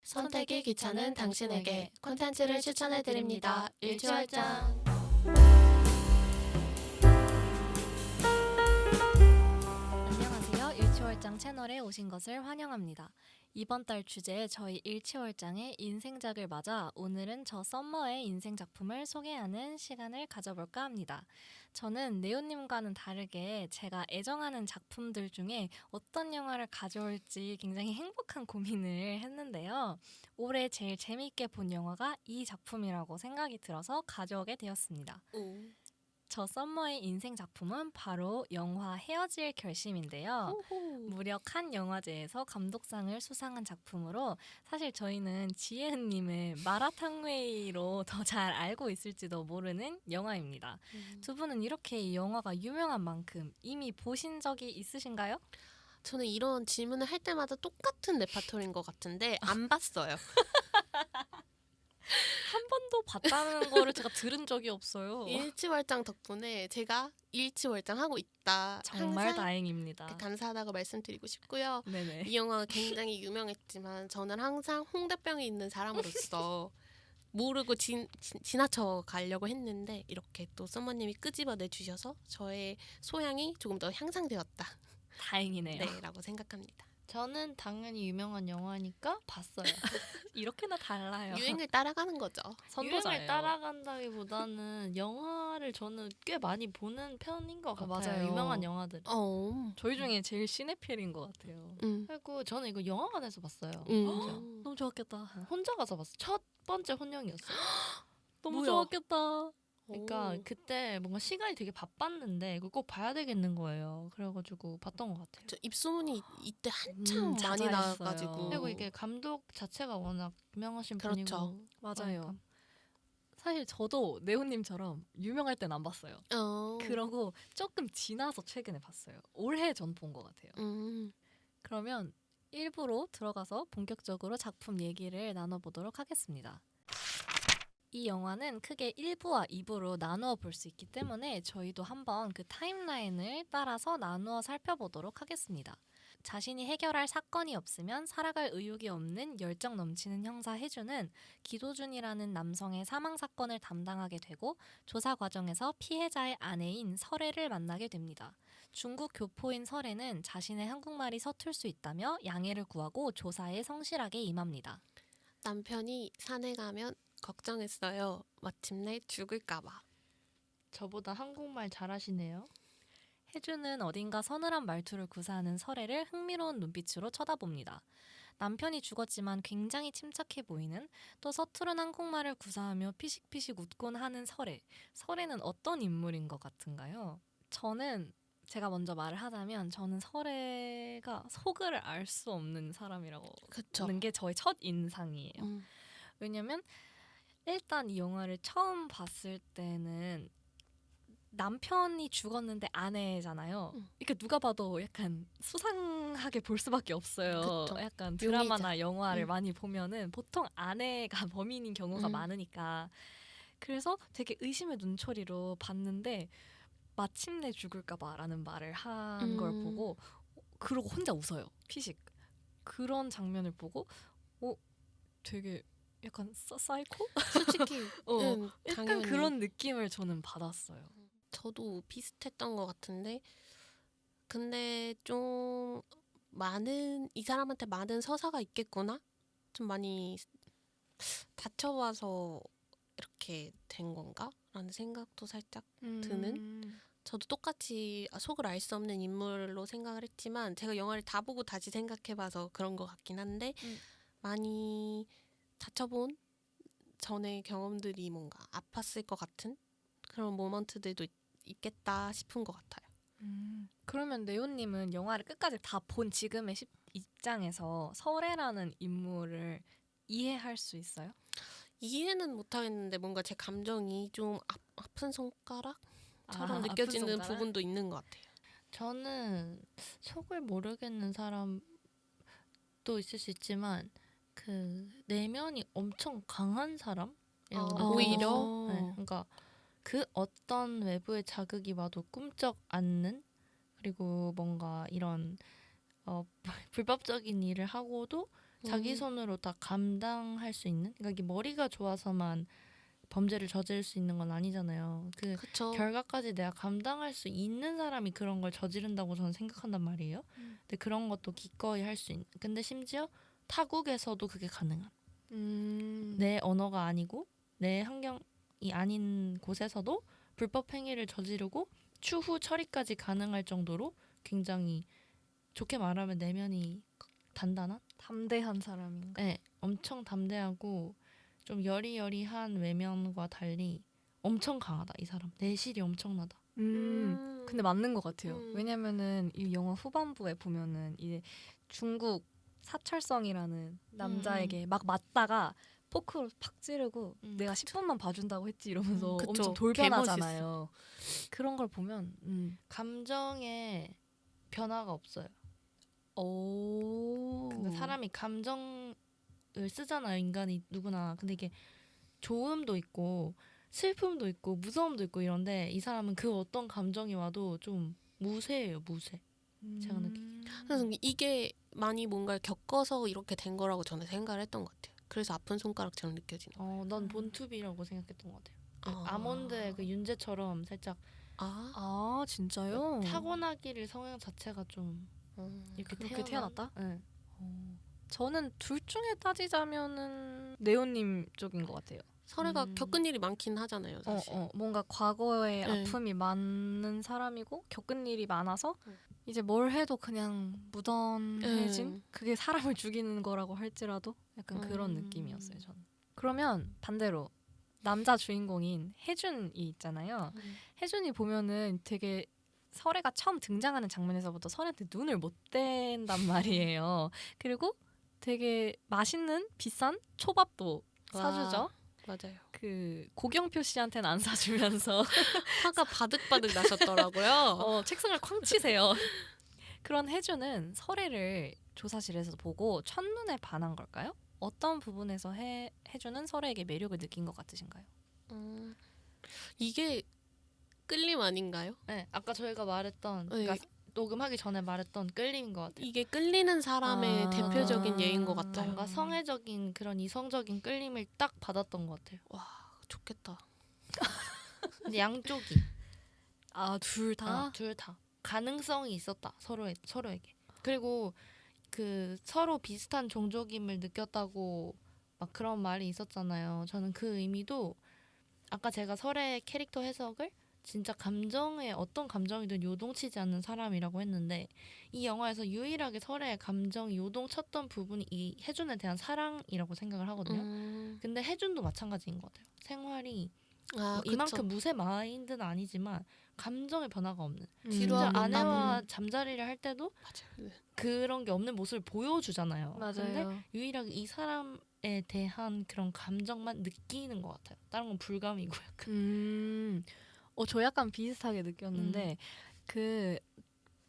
선택이 귀찮은 당신에게 콘텐츠를 추천해드립니다. 일취월장. 안녕하세요. 일취월장 채널에 오신 것을 환영합니다. 이번 달 주제 저희 일취월장의 인생작을 맞아 오늘은 저 썸머의 인생 작품을 소개하는 시간을 가져볼까 합니다. 저는 네오님과는 다르게 제가 애정하는 작품들 중에 어떤 영화를 가져올지 굉장히 행복한 고민을 했는데요. 올해 제일 재미있게 본 영화가 이 작품이라고 생각이 들어서 가져오게 되었습니다. 저 썸머의 인생 작품은 바로 영화 헤어질 결심인데요. 무려 칸 영화제에서 감독상을 수상한 작품으로 사실 저희는 지혜은님의 마라탕웨이로 더 잘 알고 있을지도 모르는 영화입니다. 두 분은 이렇게 이 영화가 유명한 만큼 이미 보신 적이 있으신가요? 저는 이런 질문을 할 때마다 똑같은 레파토리인 것 같은데 안 봤어요. 한 번도 봤다는 거를 제가 들은 적이 없어요. 일취월장 덕분에 제가 일취월장하고 있다. 정말 항상 다행입니다. 감사하다고 말씀드리고 싶고요. 네네. 이 영화가 굉장히 유명했지만 저는 항상 홍대병이 있는 사람으로서 모르고 지나쳐 가려고 했는데 이렇게 또 썸머님이 끄집어내 주셔서 저의 소양이 조금 더 향상되었다. 다행이네요. 네, 라고 생각합니다. 저는 당연히 유명한 영화니까 봤어요. 이렇게나 달라요. 유행을 따라가는 거죠. 선도자예요. 유행을 따라간다기보다는 영화를 저는 꽤 많이 보는 편인 것 같아요. 맞아요. 유명한 영화들. 저희 중에 제일 시네필인 것 같아요. 그리고 저는 이거 영화관에서 봤어요. 너무 좋았겠다. 혼자 가서 봤어요. 첫 번째 혼영이었어요. 너무 뭐야? 좋았겠다. 그러니까 그때 뭔가 시간이 되게 바빴는데 이거 꼭 봐야 되겠는 거예요. 그래가지고 봤던 것 같아요. 저 입소문이 이때 한참 많이 자자했어요. 나와가지고 그리고 이게 감독 자체가 워낙 유명하신 그렇죠. 분이고 맞아요. 그러니까. 사실 저도 네오님처럼 유명할 땐 안 봤어요. 그러고 조금 지나서 최근에 봤어요. 올해 전 본 것 같아요. 그러면 1부로 들어가서 본격적으로 작품 얘기를 나눠보도록 하겠습니다. 이 영화는 크게 1부와 2부로 나누어 볼 수 있기 때문에 저희도 한번 그 타임라인을 따라서 나누어 살펴보도록 하겠습니다. 자신이 해결할 사건이 없으면 살아갈 의욕이 없는 열정 넘치는 형사 혜주는 기도준이라는 남성의 사망 사건을 담당하게 되고 조사 과정에서 피해자의 아내인 설애를 만나게 됩니다. 중국 교포인 설애는 자신의 한국말이 서툴 수 있다며 양해를 구하고 조사에 성실하게 임합니다. 남편이 산에 가면 걱정했어요. 마침내 죽을까봐. 저보다 한국말 잘하시네요. 혜주는 어딘가 서늘한 말투를 구사하는 설애를 흥미로운 눈빛으로 쳐다봅니다. 남편이 죽었지만 굉장히 침착해 보이는, 또 서투른 한국말을 구사하며 피식피식 웃곤 하는 설애. 설애는 어떤 인물인 것 같은가요? 저는 제가 먼저 말을 하자면 저는 설애가 속을 알 수 없는 사람이라고 그쵸. 하는 게 저의 첫 인상이에요. 왜냐면 일단 이 영화를 처음 봤을 때는 남편이 죽었는데 아내잖아요. 그러니까 누가 봐도 약간 수상하게 볼 수밖에 없어요. 그쵸. 약간 드라마나 묘미자. 영화를 많이 보면은 보통 아내가 범인인 경우가 많으니까. 그래서 되게 의심의 눈초리로 봤는데 마침내 죽을까봐라는 말을 한 걸 보고 그러고 혼자 웃어요. 피식. 그런 장면을 보고 되게 약간 사이코? 솔직히 약간 당연히 그런 느낌을 저는 받았어요. 저도 비슷했던 것 같은데 근데 좀 많은 이 사람한테 많은 서사가 있겠구나? 좀 많이 다쳐와서 이렇게 된 건가? 라는 생각도 살짝 드는? 저도 똑같이 속을 알 수 없는 인물로 생각을 했지만 제가 영화를 다 보고 다시 생각해봐서 그런 것 같긴 한데 많이 다쳐본 전의 경험들이 뭔가 아팠을 것 같은 그런 모먼트들도 있겠다 싶은 것 같아요. 그러면 네오님은 영화를 끝까지 다 본 지금의 입장에서 설애라는 인물을 이해할 수 있어요? 이해는 못하겠는데 뭔가 제 감정이 좀 아픈 손가락처럼 아픈 느껴지는 손가락? 부분도 있는 것 같아요. 저는 속을 모르겠는 사람도 있을 수 있지만 그 내면이 엄청 강한 사람? 오히려? 네, 그러니까 그 어떤 외부의 자극이 와도 꿈쩍 않는, 그리고 뭔가 이런 불법적인 일을 하고도 자기 손으로 다 감당할 수 있는, 그러니까 이게 머리가 좋아서만 범죄를 저지를 수 있는 건 아니잖아요. 그 그쵸. 결과까지 내가 감당할 수 있는 사람이 그런 걸 저지른다고 저는 생각한단 말이에요. 근데 그런 것도 기꺼이 할 수 있는. 근데 심지어 타국에서도 그게 가능한. 내 언어가 아니고 내 환경이 아닌 곳에서도 불법 행위를 저지르고 추후 처리까지 가능할 정도로 굉장히 좋게 말하면 내면이 단단한? 담대한 사람인가? 네, 엄청 담대하고 좀 여리여리한 외면과 달리 엄청 강하다. 이 사람 내실이 엄청나다. 근데 맞는 것 같아요. 왜냐면은 이 영화 후반부에 보면은 이제 중국 사철성이라는 남자에게 막 맞다가 포크로 팍 찌르고 내가 10분만 봐준다고 했지 이러면서 그쵸. 엄청 돌변하잖아요. 그런 걸 보면 감정에 변화가 없어요. 오. 그러니까 사람이 감정을 쓰잖아요. 인간이 누구나. 근데 이게 좋음도 있고 슬픔도 있고 무서움도 있고 이런데 이 사람은 그 어떤 감정이 와도 좀 무쇠예요. 무쇠. 제가 느끼기에. 그래서 이게 많이 뭔가를 겪어서 이렇게 된 거라고 저는 생각을 했던 것 같아요. 그래서 아픈 손가락처럼 느껴지는 거예요. 난 본투비라고 생각했던 것 같아요. 그 아. 아몬드의 그 윤재처럼 살짝 아 진짜요? 타고나기를 성향 자체가 좀 이렇게 그렇게 태어났다? 네. 저는 둘 중에 따지자면은 네오님 쪽인 것 같아요. 설애가 겪은 일이 많긴 하잖아요, 사실. 뭔가 과거에 네. 아픔이 많은 사람이고 겪은 일이 많아서 이제 뭘 해도 그냥 무던해진 그게 사람을 죽이는 거라고 할지라도 약간 그런 느낌이었어요. 저는. 그러면 반대로 남자 주인공인 혜준이 있잖아요. 혜준이 보면은 되게 설애가 처음 등장하는 장면에서부터 설애한테 눈을 못 뗀단 말이에요. 그리고 되게 맛있는 비싼 초밥도 사주죠. 맞아요. 그 고경표 씨한테는 안 사주면서 화가 바득바득 나셨더라고요. 책상을 쾅 치세요. 그런 혜주는 설애를 조사실에서 보고 첫눈에 반한 걸까요? 어떤 부분에서 혜주는 설애에게 매력을 느낀 것 같으신가요? 이게 끌림 아닌가요? 네, 아까 저희가 말했던 네. 그러니까 녹음하기 전에 말했던 끌림인 것 같아요. 이게 끌리는 사람의 대표적인 예인 것 같아요. 뭔가 성애적인 그런 이성적인 끌림을 딱 받았던 것 같아요. 와, 좋겠다. 근데 양쪽이 둘 다? 둘 다 가능성이 있었다. 서로에게. 그리고 그 서로 비슷한 종족임을 느꼈다고 막 그런 말이 있었잖아요. 저는 그 의미도 아까 제가 설의 캐릭터 해석을 진짜 감정에 어떤 감정이든 요동치지 않는 사람이라고 했는데 이 영화에서 유일하게 설의 감정이 요동쳤던 부분이 이 혜준에 대한 사랑이라고 생각을 하거든요. 근데 혜준도 마찬가지인 것 같아요. 생활이 뭐 이만큼 무쇠 마인드는 아니지만 감정의 변화가 없는. 진짜 아내와 잠자리를 할 때도 맞아요. 그런 게 없는 모습을 보여주잖아요. 맞아요. 근데 유일하게 이 사람에 대한 그런 감정만 느끼는 것 같아요. 다른 건 불감이고 약간. 저 약간 비슷하게 느꼈는데 그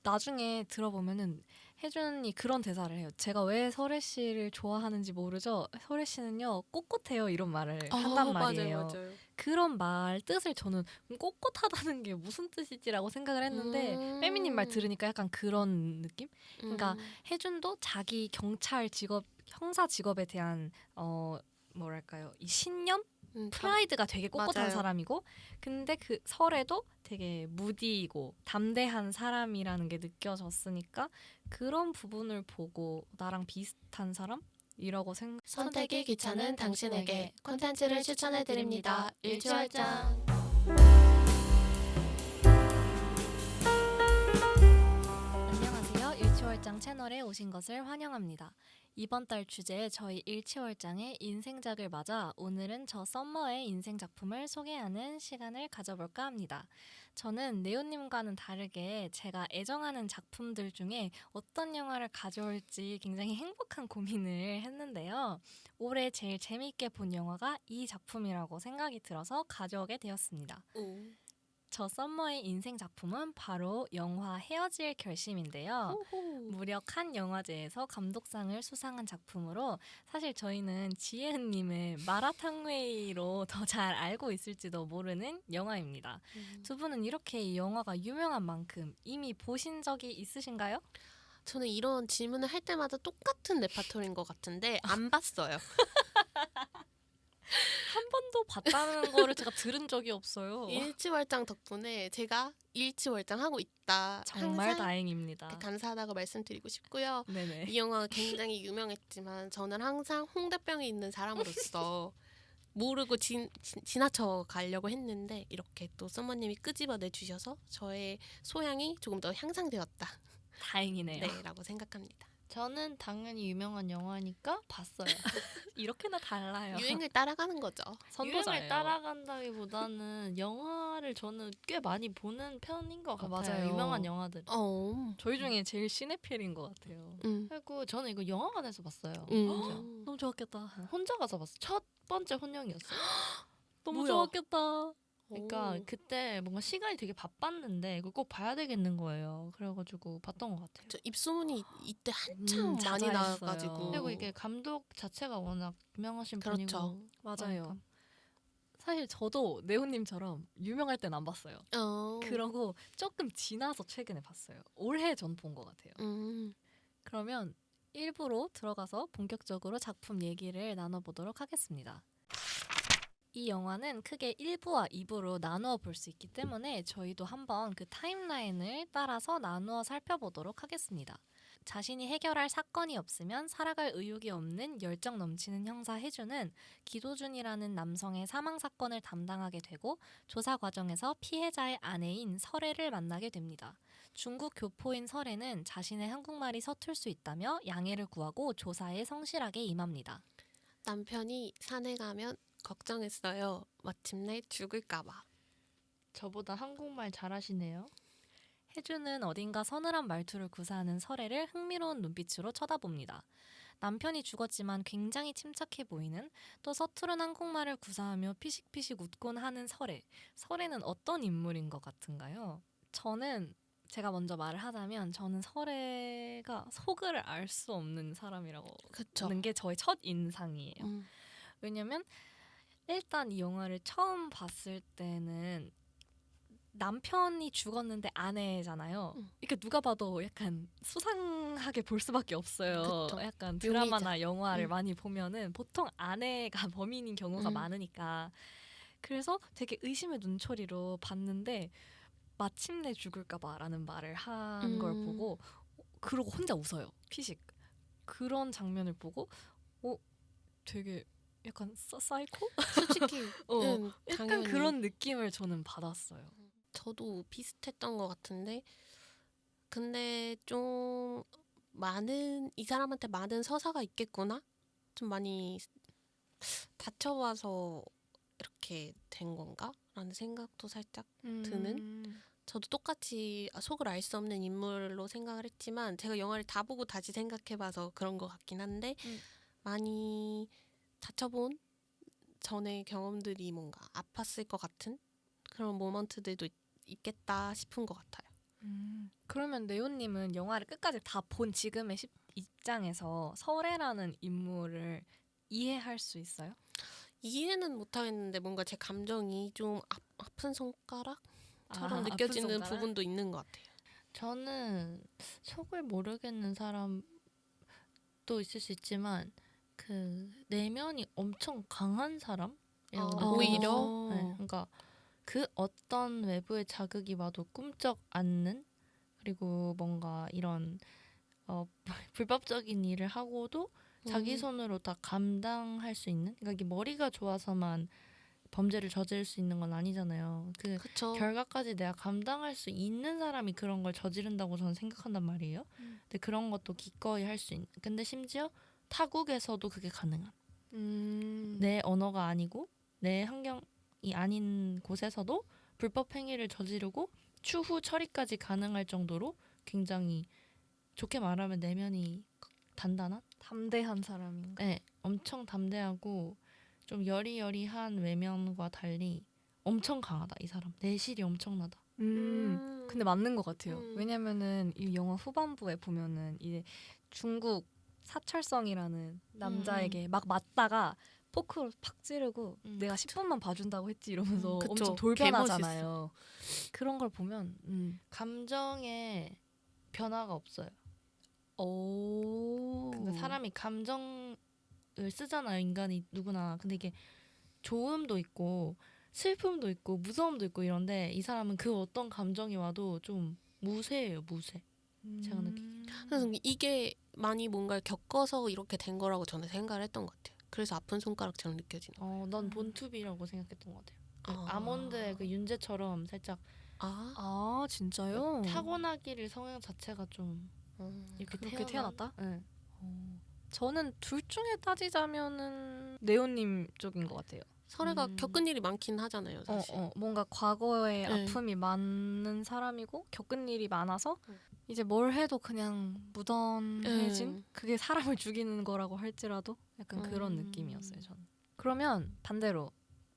나중에 들어보면은 혜준이 그런 대사를 해요. 제가 왜 설애 씨를 좋아하는지 모르죠. 설애 씨는요 꼿꼿해요 이런 말을 한단 말이에요. 맞아요. 그런 말 뜻을 저는 꼿꼿하다는 게 무슨 뜻이지라고 생각을 했는데 빼미님 말 들으니까 약간 그런 느낌? 그러니까 혜준도 자기 경찰 직업, 형사 직업에 대한 뭐랄까요 이 신념? 프라이드가 되게 꼿꼿한 맞아요. 사람이고 근데 그 설애도 되게 무디이고 담대한 사람이라는 게 느껴졌으니까 그런 부분을 보고 나랑 비슷한 사람이라고 선택이 귀찮은 당신에게 콘텐츠를 추천해드립니다. 일취월장. 안녕하세요. 일취월장 채널에 오신 것을 환영합니다. 이번 달 주제 저희 일취월장의 인생작을 맞아 오늘은 저 썸머의 인생 작품을 소개하는 시간을 가져볼까 합니다. 저는 네오님과는 다르게 제가 애정하는 작품들 중에 어떤 영화를 가져올지 굉장히 행복한 고민을 했는데요. 올해 제일 재미있게 본 영화가 이 작품이라고 생각이 들어서 가져오게 되었습니다. 저 썸머의 인생 작품은 바로 영화 헤어질 결심인데요. 무려 칸 영화제에서 감독상을 수상한 작품으로 사실 저희는 지혜은님의 마라탕웨이로 더 잘 알고 있을지도 모르는 영화입니다. 두 분은 이렇게 이 영화가 유명한 만큼 이미 보신 적이 있으신가요? 저는 이런 질문을 할 때마다 똑같은 레파토리인 것 같은데 안 봤어요. 한 번도 봤다는 거를 제가 들은 적이 없어요. 일치월장 덕분에 제가 일치월장하고 있다. 정말 항상 다행입니다. 감사하다고 말씀드리고 싶고요. 네네. 이 영화가 굉장히 유명했지만 저는 항상 홍대병이 있는 사람으로서 모르고 지나쳐 가려고 했는데 이렇게 또 썸머님이 끄집어내 주셔서 저의 소양이 조금 더 향상되었다. 다행이네요. 네, 라고 생각합니다. 저는 당연히 유명한 영화니까 봤어요. 이렇게나 달라요. 유행을 따라가는 거죠. 선도자예요. 유행을 따라간다기보다는 영화를 저는 꽤 많이 보는 편인 것 같아요. 맞아요. 유명한 영화들. 저희 중에 제일 시네필인 것 같아요. 그리고 저는 이거 영화관에서 봤어요. 너무 좋았겠다. 혼자 가서 봤어요. 첫 번째 혼영이었어요. 너무 뭐야? 좋았겠다. 그러니까 오. 그때 뭔가 시간이 되게 바빴는데 이거 꼭 봐야 되겠는 거예요. 그래가지고 봤던 것 같아요. 저 입소문이 이때 한참 많이 자자했어요. 나가지고 그리고 이게 감독 자체가 워낙 유명하신 그렇죠. 분이고 맞아요. 그러니까. 사실 저도 네오님처럼 유명할 땐 안 봤어요. 어. 그러고 조금 지나서 최근에 봤어요. 올해 전 본 것 같아요. 그러면 1부로 들어가서 본격적으로 작품 얘기를 나눠보도록 하겠습니다. 이 영화는 크게 1부와 2부로 나누어 볼 수 있기 때문에 저희도 한번 그 타임라인을 따라서 나누어 살펴보도록 하겠습니다. 자신이 해결할 사건이 없으면 살아갈 의욕이 없는 열정 넘치는 형사 혜주는 기도준이라는 남성의 사망 사건을 담당하게 되고 조사 과정에서 피해자의 아내인 설애를 만나게 됩니다. 중국 교포인 설애는 자신의 한국말이 서툴 수 있다며 양해를 구하고 조사에 성실하게 임합니다. 남편이 산에 가면 걱정했어요. 마침내 죽을까봐. 저보다 한국말 잘하시네요. 혜주는 어딘가 서늘한 말투를 구사하는 설애를 흥미로운 눈빛으로 쳐다봅니다. 남편이 죽었지만 굉장히 침착해 보이는, 또 서투른 한국말을 구사하며 피식피식 웃곤 하는 설애. 설애는 어떤 인물인 것 같은가요? 저는 제가 먼저 말을 하자면 저는 설애가 속을 알 수 없는 사람이라고 그쵸. 하는 게 저의 첫 인상이에요. 왜냐면 일단 이 영화를 처음 봤을 때는 남편이 죽었는데 아내잖아요. 그러니까 누가 봐도 약간 수상하게 볼 수밖에 없어요. 그쵸. 약간 드라마나 용의자. 영화를 많이 보면은 보통 아내가 범인인 경우가 많으니까. 그래서 되게 의심의 눈초리로 봤는데 마침내 죽을까봐라는 말을 한 걸 보고 그러고 혼자 웃어요. 피식. 그런 장면을 보고 되게 약간 사이코? 솔직히 약간 당연히 그런 느낌을 저는 받았어요. 저도 비슷했던 것 같은데 근데 좀 많은 이 사람한테 많은 서사가 있겠구나. 좀 많이 다쳐와서 이렇게 된 건가라는 생각도 살짝 드는. 저도 똑같이 속을 알 수 없는 인물로 생각을 했지만 제가 영화를 다 보고 다시 생각해봐서 그런 것 같긴 한데 많이 다쳐본 전의 경험들이 뭔가 아팠을 것 같은 그런 모먼트들도 있겠다 싶은 것 같아요. 그러면 네오님은 영화를 끝까지 다 본 지금의 입장에서 설애라는 인물을 이해할 수 있어요? 이해는 못하겠는데 뭔가 제 감정이 좀 아픈 손가락처럼 아픈 느껴지는 손가락? 부분도 있는 것 같아요. 저는 속을 모르겠는 사람도 있을 수 있지만 그 내면이 엄청 강한 사람? 오히려? 네, 그러니까 그 어떤 외부의 자극이 와도 꿈쩍 않는, 그리고 뭔가 이런 불법적인 일을 하고도 자기 손으로 다 감당할 수 있는, 그러니까 이게 머리가 좋아서만 범죄를 저지를 수 있는 건 아니잖아요. 그 그쵸. 결과까지 내가 감당할 수 있는 사람이 그런 걸 저지른다고 저는 생각한단 말이에요. 근데 그런 것도 기꺼이 할 수 있는, 근데 심지어 타국에서도 그게 가능한, 내 언어가 아니고 내 환경이 아닌 곳에서도 불법 행위를 저지르고 추후 처리까지 가능할 정도로 굉장히 좋게 말하면 내면이 단단한? 담대한 사람인가? 네, 엄청 담대하고 좀 여리여리한 외면과 달리 엄청 강하다. 이 사람 내실이 엄청나다. 근데 맞는 것 같아요. 음. 왜냐면은 이 영화 후반부에 보면은 이제 중국 사철성이라는 남자에게 막 맞다가 포크로 팍 찌르고 내가 10분만 봐준다고 했지 이러면서 그쵸. 엄청 돌변하잖아요. 그런 걸 보면 감정에 변화가 없어요. 오. 그러니까 사람이 감정을 쓰잖아요, 인간이 누구나. 근데 이게 좋음도 있고 슬픔도 있고 무서움도 있고 이런데 이 사람은 그 어떤 감정이 와도 좀 무쇠예요, 무쇠. 제가 느끼기에. 그래서 이게 많이 뭔가를 겪어서 이렇게 된 거라고 저는 생각을 했던 것 같아요. 그래서 아픈 손가락처럼 느껴지는 거. 난 본투비라고 생각했던 것 같아요. 그 아. 아몬드의 그 윤재처럼 살짝 아 진짜요? 타고나기를 성향 자체가 좀 이렇게 그렇게 태어났다? 네. 저는 둘 중에 따지자면은 네오님 쪽인 것 같아요. 설애가 겪은 일이 많긴 하잖아요, 사실. 뭔가 과거에 네. 아픔이 많은 사람이고 겪은 일이 많아서 응. 이제 뭘 해도 그냥 무던해진 응. 그게 사람을 죽이는 거라고 할지라도 약간 그런 느낌이었어요. 저는. 그러면 반대로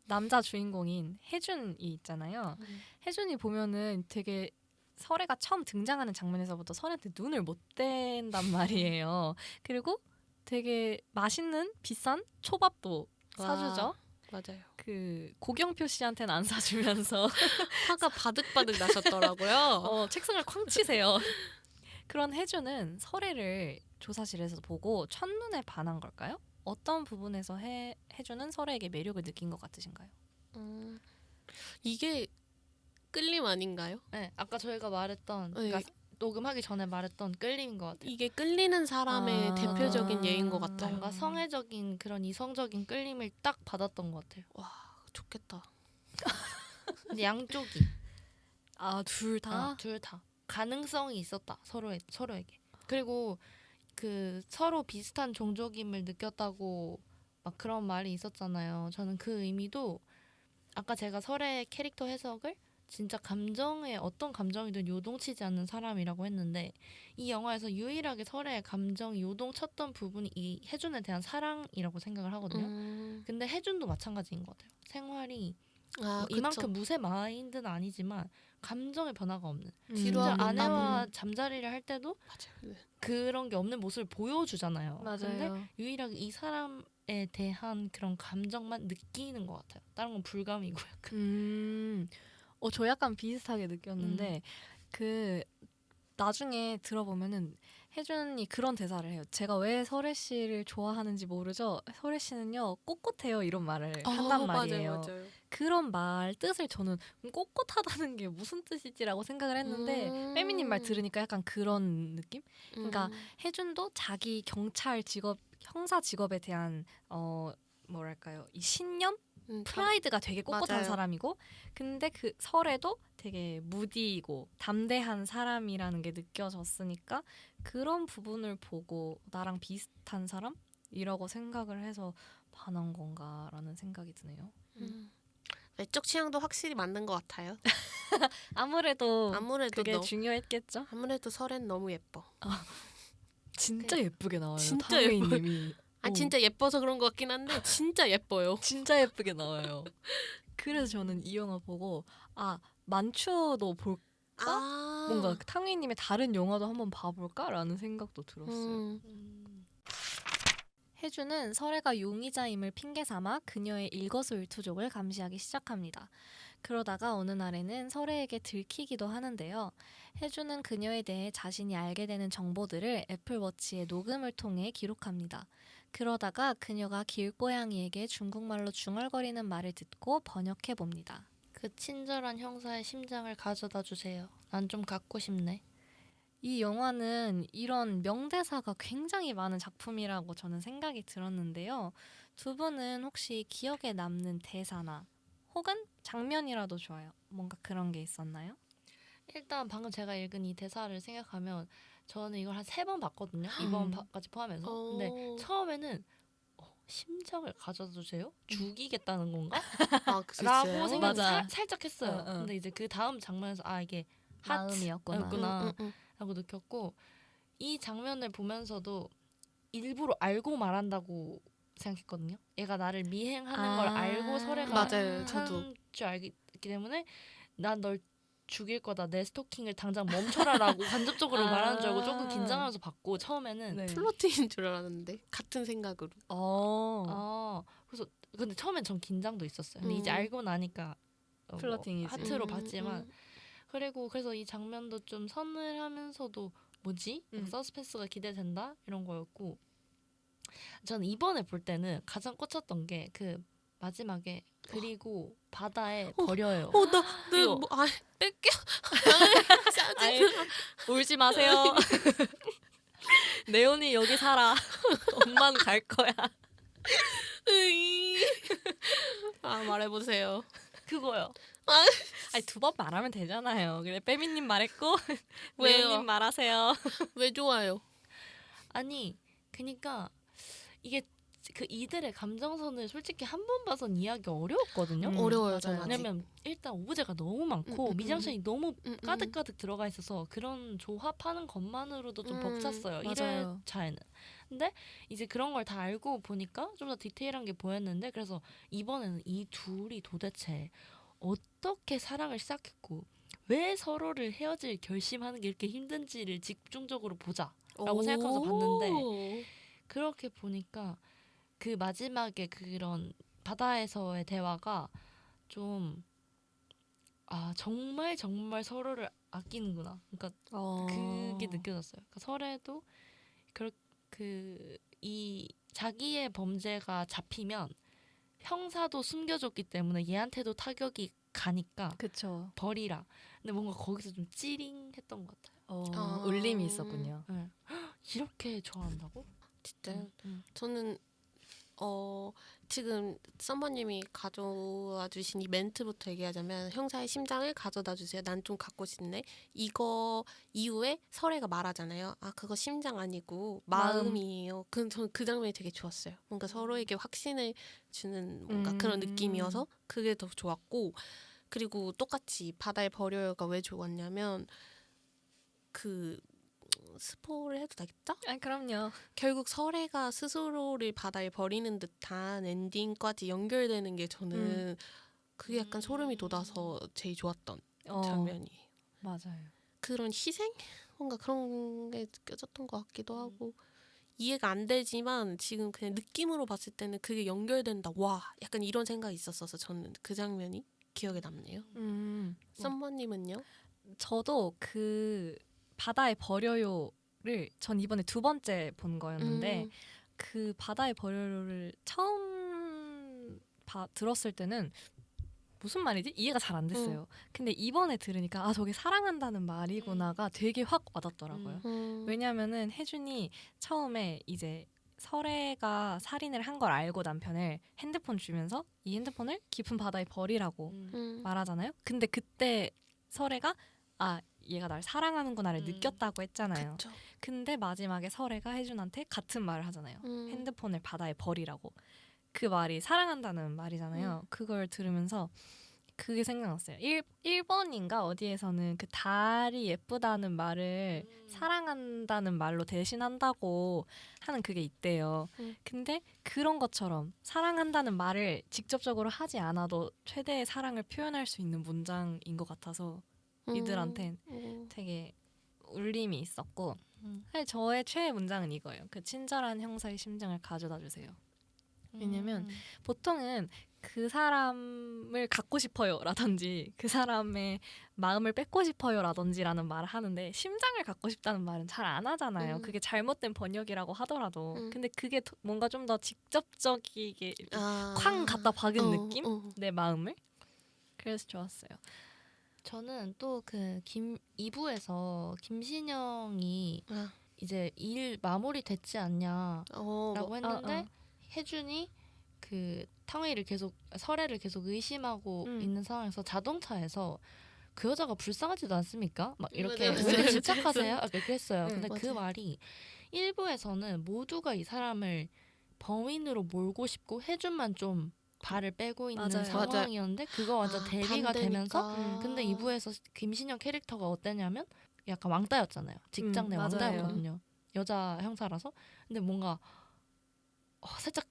남자 주인공인 혜준이 있잖아요. 혜준이 보면은 되게 설애가 처음 등장하는 장면에서부터 설애한테 눈을 못 뗀단 말이에요. 그리고 되게 맛있는 비싼 초밥도 사주죠. 맞아요. 그 고경표 씨한테는 안 사주면서 화가 바득바득 나셨더라고요. 책상을 쾅 치세요. 그런 혜주는 설애를 조사실에서 보고 첫눈에 반한 걸까요? 어떤 부분에서 혜주는 설애에게 매력을 느낀 것 같으신가요? 이게 끌림 아닌가요? 네, 아까 저희가 말했던 네. 그러니까 녹음하기 전에 말했던 끌림인 것 같아요. 이게 끌리는 사람의 대표적인 예인 것 같아요. 뭔가 성애적인 그런 이성적인 끌림을 딱 받았던 것 같아요. 와, 좋겠다. 근데 양쪽이 둘 다? 둘 다 가능성이 있었다, 서로에게. 그리고 그 서로 비슷한 종족임을 느꼈다고 막 그런 말이 있었잖아요. 저는 그 의미도 아까 제가 설의 캐릭터 해석을 진짜 감정에 어떤 감정이든 요동치지 않는 사람이라고 했는데 이 영화에서 유일하게 설의 감정이 요동쳤던 부분이 이 혜준에 대한 사랑이라고 생각을 하거든요. 근데 혜준도 마찬가지인 것 같아요. 생활이 뭐 이만큼 무쇠 마인드는 아니지만 감정의 변화가 없는. 진짜 지루하고 아내와 잠자리를 할 때도 맞아요. 그런 게 없는 모습을 보여주잖아요. 근데 맞아요. 유일하게 이 사람에 대한 그런 감정만 느끼는 것 같아요. 다른 건 불감이고 약간. 저 약간 비슷하게 느꼈는데 그 나중에 들어보면은 혜준이 그런 대사를 해요. 제가 왜 설혜 씨를 좋아하는지 모르죠. 설혜 씨는요 꼿꼿해요 이런 말을 한단 말이에요. 맞아요. 그런 말 뜻을 저는 꼿꼿하다는 게 무슨 뜻이지라고 생각을 했는데 빼미님 말 들으니까 약간 그런 느낌? 그러니까 혜준도 자기 경찰 직업, 형사 직업에 대한 뭐랄까요 이 신념? 프라이드가 되게 꼿꼿한 맞아요. 사람이고 근데 그 설에도 되게 무디이고 담대한 사람이라는 게 느껴졌으니까 그런 부분을 보고 나랑 비슷한 사람이라고 생각을 해서 반한 건가라는 생각이 드네요. 외적 취향도 확실히 맞는 것 같아요. 아무래도 그게 너, 중요했겠죠. 아무래도 설엔 너무 예뻐. 진짜 예쁘게 나와요. 진짜 타웨이님이. 진짜 예뻐서 그런 것 같긴 한데 진짜 예뻐요. 진짜 예쁘게 나와요. 그래서 저는 이 영화 보고 만추도 볼까? 뭔가 탕웨이님의 다른 영화도 한번 봐볼까라는 생각도 들었어요. 혜주는 설애가 용의자임을 핑계삼아 그녀의 일거수일투족을 감시하기 시작합니다. 그러다가 어느 날에는 설애에게 들키기도 하는데요. 혜주는 그녀에 대해 자신이 알게 되는 정보들을 애플워치의 녹음을 통해 기록합니다. 그러다가 그녀가 길고양이에게 중국말로 중얼거리는 말을 듣고 번역해봅니다. 그 친절한 형사의 심장을 가져다 주세요. 난 좀 갖고 싶네. 이 영화는 이런 명대사가 굉장히 많은 작품이라고 저는 생각이 들었는데요. 두 분은 혹시 기억에 남는 대사나 혹은 장면이라도 좋아요. 뭔가 그런 게 있었나요? 일단 방금 제가 읽은 이 대사를 생각하면 저는 이걸 한 3번 봤거든요. 이번까지 포함해서. 근데 처음에는 심장을 가져다 주세요? 죽이겠다는 건가? 라고 생각 살짝 했어요. 근데 이제 그 다음 장면에서 이게 마음이었구나. 라고 느꼈고 이 장면을 보면서도 일부러 알고 말한다고 생각했거든요. 얘가 나를 미행하는 걸 알고 설애가 맞아요. 저도 한 줄 알기 때문에 난 널 죽일 거다. 내 스토킹을 당장 멈춰라라고 간접적으로 말하는 줄 알고 조금 긴장하면서 봤고 처음에는 플러팅인 줄 알았는데 같은 생각으로. 그래서 근데 처음엔 전 긴장도 있었어요. 근데 이제 알고 나니까 플러팅이지. 하트로 봤지만 그리고 그래서 이 장면도 좀 서늘하면서도 뭐지? 서스펜스가 기대된다 이런 거였고 저는 이번에 볼 때는 가장 꽂혔던 게 그 마지막에 그리고 바다에 버려요. 나뭐 뺄게. 아이, 울지 마세요. 네온이 여기 살아. 엄마는 갈 거야. 말해보세요. 그거요. 아니 2번 말하면 되잖아요. 그래 빼미님 말했고 왜요? 네온님 말하세요. 왜 좋아요? 아니 그니까 이게 그 이들의 감정선을 솔직히 한 번 봐선 이해하기 어려웠거든요. 어려워요, 맞아요. 저는 아직. 왜냐면 일단 오브제가 너무 많고 미장센이 너무 음. 가득가득 들어가 있어서 그런 조합하는 것만으로도 좀 벅찼어요. 맞아요. 1회차에는. 근데 이제 그런 걸 다 알고 보니까 좀 더 디테일한 게 보였는데 그래서 이번에는 이 둘이 도대체 어떻게 사랑을 시작했고 왜 서로를 헤어질 결심하는 게 이렇게 힘든지를 집중적으로 보자라고 생각하면서 봤는데 그렇게 보니까 그 마지막에 그런 바다에서의 대화가 좀 정말 정말 서로를 아끼는구나. 그러니까 그게 느껴졌어요. 그러니까 설에도 이 자기의 범죄가 잡히면 형사도 숨겨줬기 때문에 얘한테도 타격이 가니까 그쵸. 버리라. 근데 뭔가 거기서 좀 찌링했던 것 같아요. 울림이 있었군요. 네. 이렇게 좋아한다고? 진짜 저는 지금 썸머님이 가져와 주신 이 멘트부터 얘기하자면 형사의 심장을 가져다 주세요. 난 좀 갖고 싶네. 이거 이후에 설애가 말하잖아요. 그거 심장 아니고 마음이에요. 저는 그 장면이 되게 좋았어요. 뭔가 서로에게 확신을 주는 뭔가 그런 느낌이어서 그게 더 좋았고 그리고 똑같이 바다에 버려요가 왜 좋았냐면 스포를 해도 되겠죠? 그럼요. 결국 설애가 스스로를 바다에 버리는 듯한 엔딩까지 연결되는 게 저는 그게 약간 소름이 돋아서 제일 좋았던 장면이에요. 맞아요. 그런 희생? 뭔가 그런 게 느껴졌던 것 같기도 하고 이해가 안 되지만 지금 그냥 느낌으로 봤을 때는 그게 연결된다. 와, 약간 이런 생각이 있었어서 저는 그 장면이 기억에 남네요. 썸머님은요? 저도 그 바다에 버려요를 전 이번에 2번째 본 거였는데 그 바다에 버려요를 처음 들었을 때는 무슨 말이지? 이해가 잘 안 됐어요. 근데 이번에 들으니까 저게 사랑한다는 말이구나가 되게 확 와닿더라고요. 왜냐면은 혜준이 처음에 이제 설애가 살인을 한 걸 알고 남편을 핸드폰 주면서 이 핸드폰을 깊은 바다에 버리라고 말하잖아요. 근데 그때 설애가 얘가 날 사랑하는구나를 느꼈다고 했잖아요. 그쵸. 근데 마지막에 설애가 혜준한테 같은 말을 하잖아요. 핸드폰을 바다에 버리라고. 그 말이 사랑한다는 말이잖아요. 그걸 들으면서 그게 생각났어요. 1번인가 어디에서는 그 달이 예쁘다는 말을 사랑한다는 말로 대신한다고 하는 그게 있대요. 근데 그런 것처럼 사랑한다는 말을 직접적으로 하지 않아도 최대의 사랑을 표현할 수 있는 문장인 것 같아서 이들한텐 되게 울림이 있었고 사실 저의 최애 문장은 이거예요. 그 친절한 형사의 심장을 가져다 주세요. 왜냐면 보통은 그 사람을 갖고 싶어요 라든지 그 사람의 마음을 뺏고 싶어요 라든지라는 말을 하는데 심장을 갖고 싶다는 말은 잘 안 하잖아요. 그게 잘못된 번역이라고 하더라도 근데 그게 뭔가 좀 더 직접적이게 쾅 갖다 박은 느낌? 내 마음을? 그래서 좋았어요. 저는 또 그 2부에서 김신영이 이제 일 마무리 됐지 않냐라고 했는데 혜준이 그 탕웨이를 계속 설애를 계속 의심하고 있는 상황에서 자동차에서 그 여자가 불쌍하지도 않습니까? 막 이렇게 왜 집착하세요? 이렇게 했어요. 근데 그 말이 1부에서는 모두가 이 사람을 범인으로 몰고 싶고 혜준만 좀 발을 빼고 있는 맞아요. 상황이었는데 그거 완전 대비가 반대니까. 되면서 근데 2부에서 김신영 캐릭터가 어땠냐면 약간 왕따였잖아요. 직장 내 맞아요. 왕따였거든요. 여자 형사라서. 근데 뭔가 살짝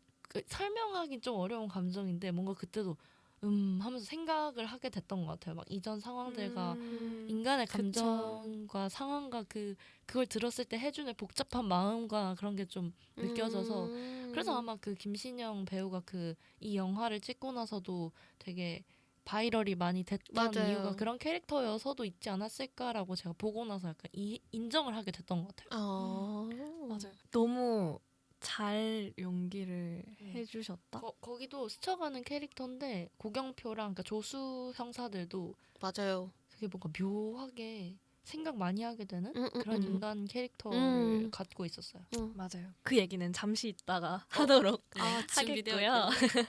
설명하기 좀 어려운 감정인데 뭔가 그때도 하면서 생각을 하게 됐던 것 같아요. 막 이전 상황들과 인간의 감정과 상황과 그걸 들었을 때 혜준의 복잡한 마음과 그런 게 좀 느껴져서 그래서 아마 그 김신영 배우가 이 영화를 찍고 나서도 되게 바이럴이 많이 됐던 맞아요. 이유가 그런 캐릭터여서도 있지 않았을까라고 제가 보고 나서 약간 인정을 하게 됐던 것 같아요. 맞아요. 너무 잘 연기를 해주셨다. 거기도 스쳐가는 캐릭터인데 고경표랑 그러니까 조수 형사들도 맞아요. 되게 뭔가 묘하게 생각 많이 하게 되는 음, 음, 그런 음. 인간 캐릭터를 음. 갖고 있었어요. 맞아요. 그 얘기는 잠시 있다가 하도록 아, 준비되어 하겠고요. 있군요.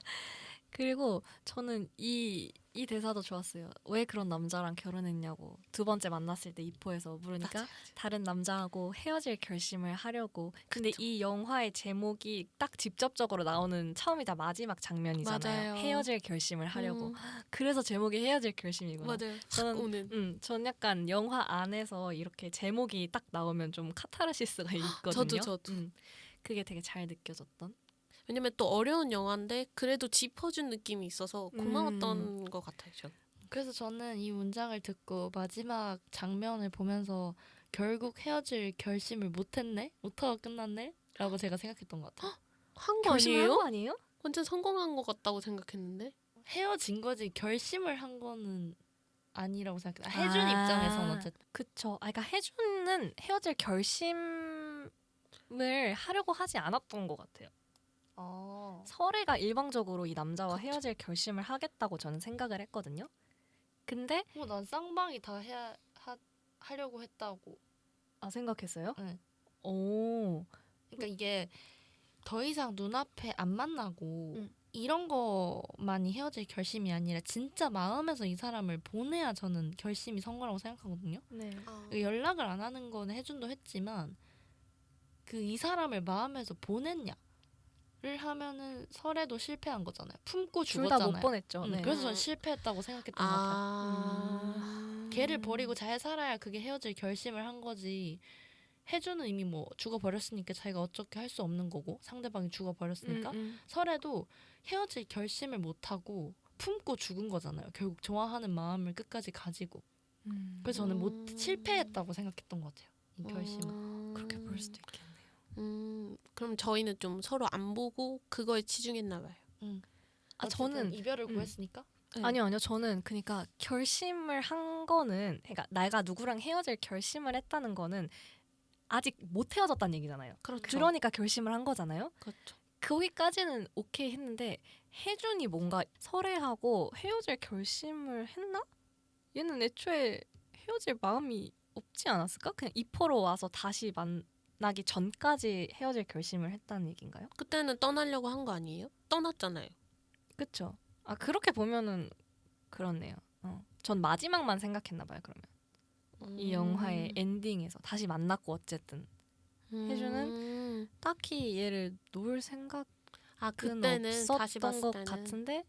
그리고 저는 이 대사도 좋았어요. 왜 그런 남자랑 결혼했냐고 두 번째 만났을 때 이포에서 물으니까 맞아요. 다른 남자하고 헤어질 결심을 하려고. 근데 그쵸. 이 영화의 제목이 딱 직접적으로 나오는 처음이자 마지막 장면이잖아요. 맞아요. 헤어질 결심을 하려고. 음, 그래서 제목이 헤어질 결심이구나. 맞아요. 저는 오는. 전 약간 영화 안에서 이렇게 제목이 딱 나오면 좀 카타르시스가 있거든요. 저도. 그게 되게 잘 느껴졌던. 왜냐면 또 어려운 영화인데 그래도 짚어준 느낌이 있어서 고마웠던 것 같아요. 전. 그래서 저는 이 문장을 듣고 마지막 장면을 보면서 결국 헤어질 결심을 못했네? 못하고 끝났네? 라고 제가 생각했던 것 같아요. 한 거 결심을 한 아니에요? 거 아니에요? 완전 성공한 것 같다고 생각했는데. 헤어진 거지 결심을 한 거는 아니라고 생각해요. 해준 입장에서는 어쨌든. 그쵸. 그러니까 혜준은 헤어질 결심을 하려고 하지 않았던 것 같아요. 설애가 일방적으로 이 남자와 그쵸. 헤어질 결심을 하겠다고 저는 생각을 했거든요. 근데 난 쌍방이 다 하려고 했다고. 생각했어요? 네. 오. 그러니까 이게 더 이상 눈앞에 안 만나고 음. 이런 거만이 헤어질 결심이 아니라 진짜 마음에서 이 사람을 보내야 저는 결심이 선 거라고 생각하거든요. 네. 연락을 안 하는 거는 혜준도 했지만 그 이 사람을 마음에서 보냈냐를 하면은 설에도 실패한 거잖아요. 품고 둘 다 못 죽었잖아요. 보냈죠. 네. 그래서 전 실패했다고 생각했던 것 같아요. 아. 걔를 버리고 잘 살아야 그게 헤어질 결심을 한 거지. 혜주는 이미 뭐 죽어버렸으니까 자기가 어떻게 할 수 없는 거고 상대방이 죽어버렸으니까 설에도 헤어질 결심을 못하고 품고 죽은 거잖아요. 결국 좋아하는 마음을 끝까지 가지고. 그래서 저는 실패했다고 생각했던 것 같아요. 이 결심은. 그렇게 볼 수도 있겠네요. 그럼 저희는 좀 서로 안 보고 그거에 치중했나 봐요. 저는 이별을 음. 구했으니까. 네. 아니요. 저는 그러니까 결심을 한 거는 그러니까 내가 누구랑 헤어질 결심을 했다는 거는 아직 못 헤어졌다는 얘기잖아요. 그렇죠. 그러니까 결심을 한 거잖아요. 그렇죠. 거기까지는 오케이 했는데 혜준이 뭔가 설애하고 헤어질 결심을 했나? 얘는 애초에 헤어질 마음이 없지 않았을까? 그냥 이포로 와서 다시 만나기 전까지 헤어질 결심을 했다는 얘기인가요? 그때는 떠나려고 한 거 아니에요? 떠났잖아요. 그쵸? 그렇게 보면은 그렇네요. 전 마지막만 생각했나 봐요. 그러면 이 영화의 엔딩에서 다시 만났고 어쨌든 혜주는 딱히 얘를 놓을 생각은 그때는 다시 없었던 봤을 것 때는 같은데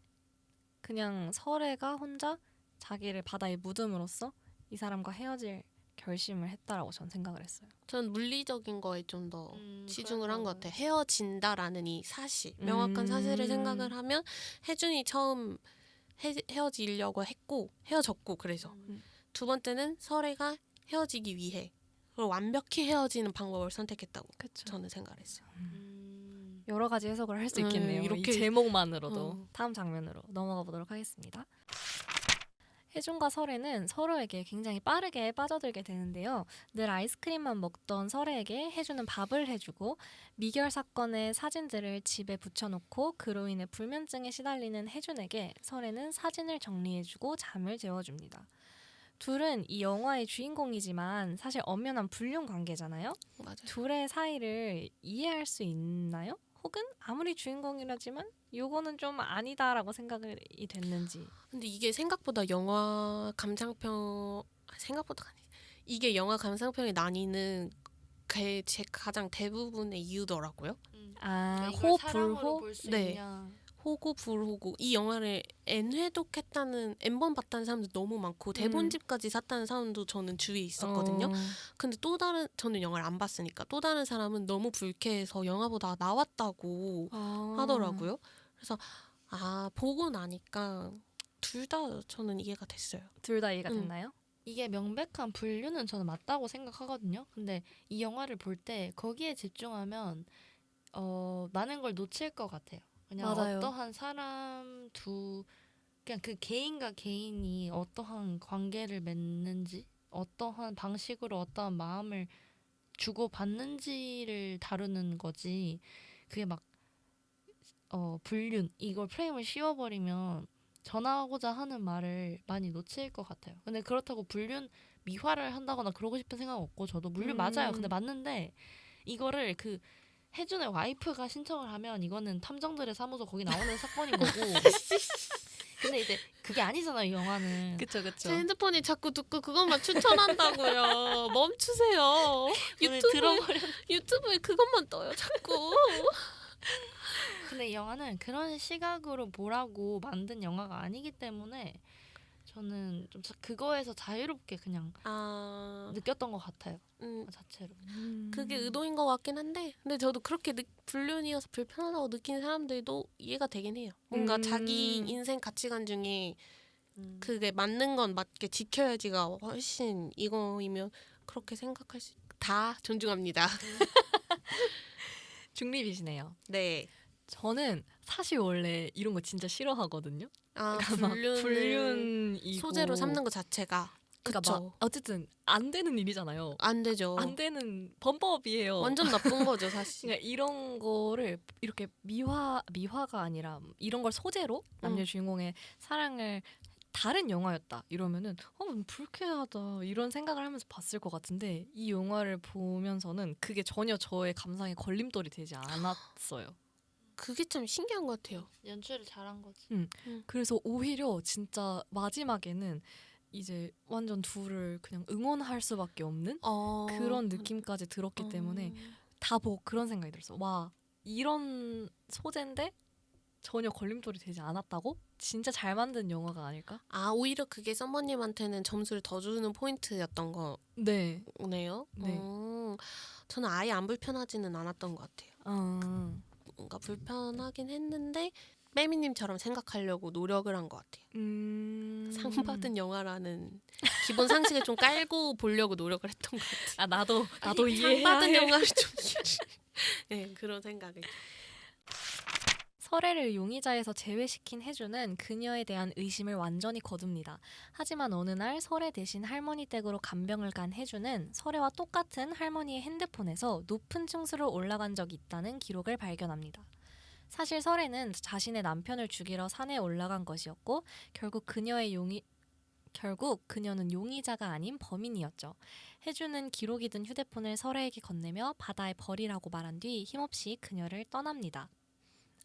그냥 설애가 혼자 자기를 바다에 묻음으로써 이 사람과 헤어질 결심을 했다라고 전 생각을 했어요. 전 물리적인 거에 좀 더 치중을 한 것 그런가 같아요. 헤어진다라는 이 사실, 명확한 사실을 생각을 하면 혜준이 처음 헤어지려고 했고 헤어졌고 그래서 두 번째는 설애가 헤어지기 위해 그리고 완벽히 헤어지는 방법을 선택했다고 그쵸. 저는 생각을 했어요. 여러 가지 해석을 할 수 있겠네요. 이렇게 이 제목만으로도. 다음 장면으로 넘어가 보도록 하겠습니다. 혜준과 설애는 서로에게 굉장히 빠르게 빠져들게 되는데요. 늘 아이스크림만 먹던 설애에게 혜준은 밥을 해주고 미결 사건의 사진들을 집에 붙여놓고 그로 인해 불면증에 시달리는 혜준에게 설애는 사진을 정리해주고 잠을 재워줍니다. 둘은 이 영화의 주인공이지만 사실 엄연한 불륜 관계잖아요. 맞아요. 둘의 사이를 이해할 수 있나요? 혹은 아무리 주인공이라지만 요거는 좀 아니다라고 생각이 됐는지. 근데 이게 생각보다 영화 감상평 생각보다 아니 이게 영화 감상평에 나뉘는 제 가장 대부분의 이유더라고요. 호불호? 네. 호구 불호구 이 영화를 N회독했다는 N번 봤다는 사람도 너무 많고 대본집까지 샀다는 사람도 저는 주위에 있었거든요. 근데 또 다른 저는 영화를 안 봤으니까 또 다른 사람은 너무 불쾌해서 영화보다 나왔다고 하더라고요. 그래서 보고 나니까 둘 다 저는 이해가 됐어요. 둘 다 이해가 됐나요? 이게 명백한 불륜은 저는 맞다고 생각하거든요. 근데 이 영화를 볼 때 거기에 집중하면 많은 걸 놓칠 것 같아요. 그냥 맞아요. 어떠한 사람 두 그냥 그 개인과 개인이 어떠한 관계를 맺는지, 어떠한 방식으로 어떠한 마음을 주고받는지를 다루는 거지. 그게 막 불륜 이걸 프레임을 씌워버리면 전하고자 하는 말을 많이 놓칠 것 같아요. 근데 그렇다고 불륜 미화를 한다거나 그러고 싶은 생각 없고 저도 물론 맞아요. 근데 맞는데 이거를 그 혜준의 와이프가 신청을 하면 이거는 탐정들의 사무소 거기 나오는 사건인 거고. 근데 이제 그게 아니잖아요, 이 영화는. 그쵸. 제 핸드폰이 자꾸 듣고 그것만 추천한다고요. 멈추세요. 오늘 유튜브에, 들어버려. 유튜브에 그것만 떠요 자꾸. 근데 이 영화는 그런 시각으로 보라고 만든 영화가 아니기 때문에 저는 좀 그거에서 자유롭게 그냥 아, 느꼈던 것 같아요. 자체로. 그게 의도인 것 같긴 한데, 근데 저도 그렇게 불륜이어서 불편하다고 느끼는 사람들도 이해가 되긴 해요. 뭔가 자기 인생 가치관 중에 그게 맞는 건 맞게 지켜야지가 훨씬 이거이면 그렇게 생각할 수. 다 존중합니다. 중립이시네요. 네. 저는 사실 원래 이런 거 진짜 싫어하거든요. 아, 그러니까 막 불륜을 불륜이고 소재로 삼는 것 자체가. 그러니까 그쵸. 막 어쨌든 안 되는 일이잖아요. 안 되죠. 안 되는 범법이에요. 완전 나쁜 거죠, 사실. 그러니까 이런 거를 이렇게 미화가 아니라 이런 걸 소재로 남녀 주인공의 사랑을 다른 영화였다 이러면은 불쾌하다 이런 생각을 하면서 봤을 것 같은데 이 영화를 보면서는 그게 전혀 저의 감상에 걸림돌이 되지 않았어요. 그게 참 신기한 것 같아요. 연출을 잘한 거지. 그래서 오히려 진짜 마지막에는 이제 완전 둘을 그냥 응원할 수밖에 없는 그런 느낌까지 들었기 때문에 다 보고 그런 생각이 들었어. 와, 이런 소재인데 전혀 걸림돌이 되지 않았다고? 진짜 잘 만든 영화가 아닐까? 아, 오히려 그게 썸머님한테는 점수를 더 주는 포인트였던 네. 거네요. 네. 저는 아예 안 불편하지는 않았던 것 같아요. 뭔가 불편하긴 했는데 빼미님처럼 생각하려고 노력을 한 것 같아요. 상 받은 영화라는 기본 상식을 좀 깔고 보려고 노력을 했던 것 같아요. 아 나도 상 이해해야 받은 해. 영화를 좀 네, 그런 생각을. 설애를 용의자에서 제외시킨 혜주는 그녀에 대한 의심을 완전히 거둡니다. 하지만 어느 날 설애 대신 할머니 댁으로 간병을 간 혜주는 설애와 똑같은 할머니의 핸드폰에서 높은 층수로 올라간 적이 있다는 기록을 발견합니다. 사실 설애는 자신의 남편을 죽이러 산에 올라간 것이었고 결국 그녀는 용의자가 아닌 범인이었죠. 혜주는 기록이 든 휴대폰을 설애에게 건네며 바다에 버리라고 말한 뒤 힘없이 그녀를 떠납니다.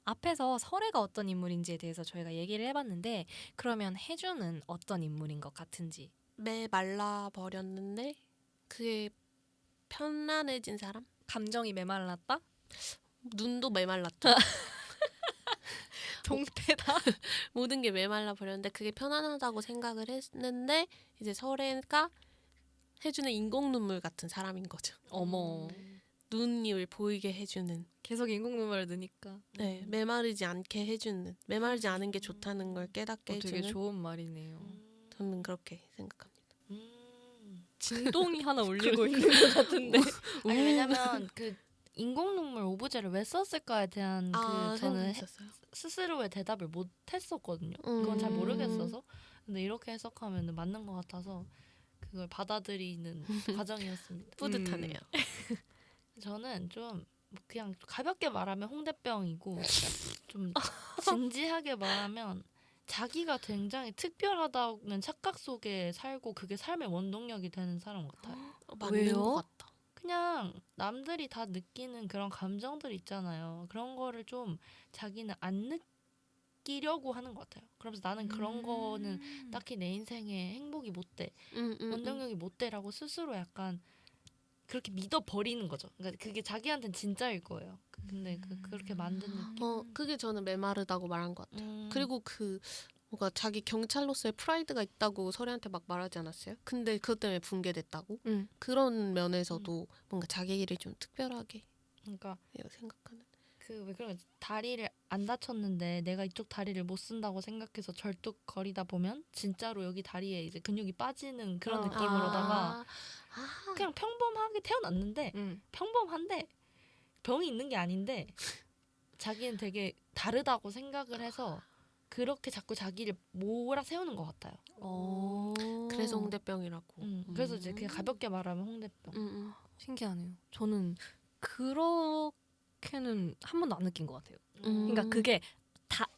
앞에서 설애가 어떤 인물인지에 대해서 저희가 얘기를 해봤는데 그러면 혜주는 어떤 인물인 것 같은지. 말라 버렸는데 그게 편안해진 사람? 감정이 메말랐다? 눈도 메말랐죠. 동태다. 모든 게 메말라 버렸는데 그게 편안하다고 생각을 했는데 이제 설애가 해주는 인공 눈물 같은 사람인 거죠. 어머. 눈을 보이게 해주는. 계속 인공 눈물을 넣으니까. 네, 메마르지 않게 해주는. 메마르지 않은 게 좋다는 걸 깨닫게 해주는. 되게 좋은 말이네요. 저는 그렇게 생각합니다. 진동이 하나 울리고 있는 것 같은데. 아니, 왜냐면 그 인공 눈물 오브제를 왜 썼을까에 대한 저는 생각했었어요. 스스로의 대답을 못 했었거든요. 그건 잘 모르겠어서. 근데 이렇게 해석하면 맞는 것 같아서 그걸 받아들이는 과정이었습니다. 뿌듯하네요. 저는 좀 그냥 가볍게 말하면 홍대병이고 좀 진지하게 말하면 자기가 굉장히 특별하다는 착각 속에 살고 그게 삶의 원동력이 되는 사람 같아요. 맞는 왜요? 것 같다. 그냥 남들이 다 느끼는 그런 감정들 있잖아요. 그런 거를 좀 자기는 안 느끼려고 하는 것 같아요. 그러면서 나는 그런 거는 딱히 내 인생에 행복이 못 돼. 원동력이 못 돼라고 스스로 약간 그렇게 믿어버리는 거죠. 그러니까 그게 자기한테는 진짜일 거예요. 근데 그렇게 만든 느낌. 그게 저는 메마르다고 말한 것 같아요. 그리고 뭔가 자기 경찰로서의 프라이드가 있다고 설애한테 막 말하지 않았어요? 근데 그것 때문에 붕괴됐다고? 그런 면에서도 뭔가 자기 일을 좀 특별하게 그러니까 생각하는. 왜 그러면 다리를 안 다쳤는데 내가 이쪽 다리를 못 쓴다고 생각해서 절뚝거리다 보면 진짜로 여기 다리에 이제 근육이 빠지는 그런 느낌으로다가 그냥 평범하게 태어났는데 평범한데 병이 있는 게 아닌데 자기는 되게 다르다고 생각을 해서 그렇게 자꾸 자기를 몰아세우는 것 같아요. 그래서 홍대병이라고. 그래서 이제 그냥 가볍게 말하면 홍대병. 신기하네요. 저는 그렇게는 한 번도 안 느낀 것 같아요. 음. 그러니까 그게 다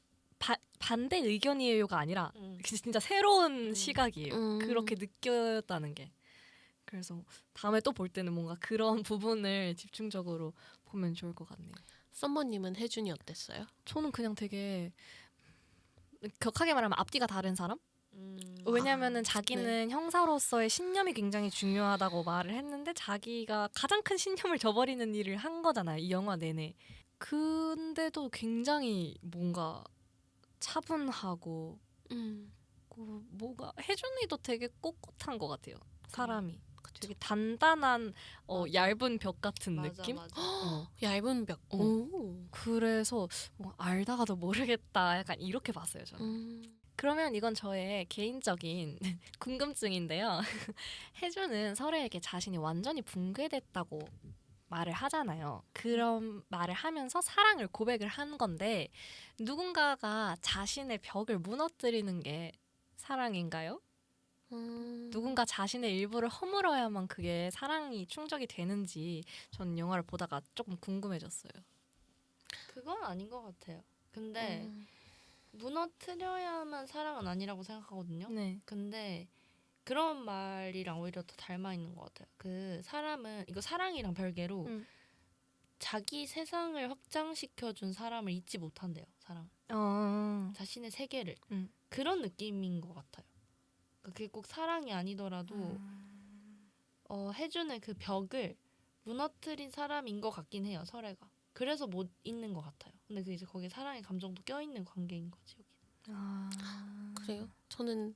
반대 의견이에요가 아니라 진짜 새로운 시각이에요. 그렇게 느꼈다는 게. 그래서 다음에 또 볼 때는 뭔가 그런 부분을 집중적으로 보면 좋을 것 같네요. 썸머님은 혜준이 어땠어요? 저는 그냥 되게 격하게 말하면 앞뒤가 다른 사람? 왜냐면은 자기는 형사로서의 신념이 굉장히 중요하다고 말을 했는데 자기가 가장 큰 신념을 저버리는 일을 한 거잖아요. 이 영화 내내. 근데도 굉장히 뭔가 차분하고 뭔가 혜준이도 되게 꼿꼿한 것 같아요. 사람이. 되게 단단한 얇은 벽 같은 느낌? 맞아. 얇은 벽. 그래서 알다가도 모르겠다 약간 이렇게 봤어요 저는. 그러면 이건 저의 개인적인 궁금증인데요. 혜주는 설애에게 자신이 완전히 붕괴됐다고 말을 하잖아요. 그런 말을 하면서 사랑을 고백을 한 건데 누군가가 자신의 벽을 무너뜨리는 게 사랑인가요? 누군가 자신의 일부를 허물어야만 그게 사랑이 충족이 되는지 전 영화를 보다가 조금 궁금해졌어요. 그건 아닌 것 같아요. 근데 무너뜨려야만 사랑은 아니라고 생각하거든요. 네. 근데 그런 말이랑 오히려 더 닮아 있는 것 같아요. 그 사람은 이거 사랑이랑 별개로 자기 세상을 확장시켜준 사람을 잊지 못한대요. 사람. 자신의 세계를. 그런 느낌인 것 같아요. 그러니까 그게 꼭 사랑이 아니더라도 혜준의 그 벽을 무너뜨린 사람인 것 같긴 해요. 설애가. 그래서 못 잊는 것 같아요. 근데 그 이제 거기에 사랑의 감정도 껴있는 관계인 거지. 여기는. 그래요? 저는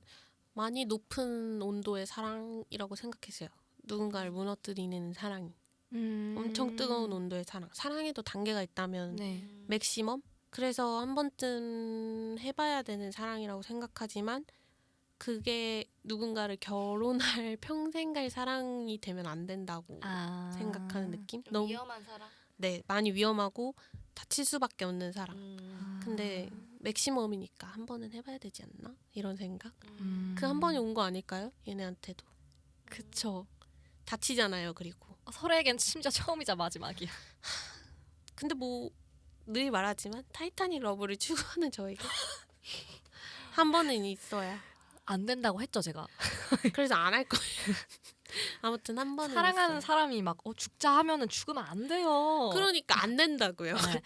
많이 높은 온도의 사랑이라고 생각했어요. 누군가를 무너뜨리는 사랑이. 엄청 뜨거운 온도의 사랑. 사랑에도 단계가 있다면 네. 맥시멈? 그래서 한 번쯤 해봐야 되는 사랑이라고 생각하지만 그게 누군가를 결혼할 평생 갈 사랑이 되면 안 된다고 생각하는 느낌? 좀 위험한 사랑? 네, 많이 위험하고 다칠 수밖에 없는 사랑. 근데 맥시멈이니까 한 번은 해봐야 되지 않나? 이런 생각? 그 한 번이 온 거 아닐까요? 얘네한테도. 그쵸. 다치잖아요, 그리고. 설애에겐 심지어 처음이자 마지막이야. 근데 뭐 늘 말하지만 타이타닉 러브를 추구하는 저에게 한 번은 있어야. 안 된다고 했죠 제가. 그래서 안 할 거예요. 아무튼 한 번은 사랑하는 있어요. 사람이 막 죽자 하면은 죽으면 안 돼요. 그러니까 안 된다고요. 네,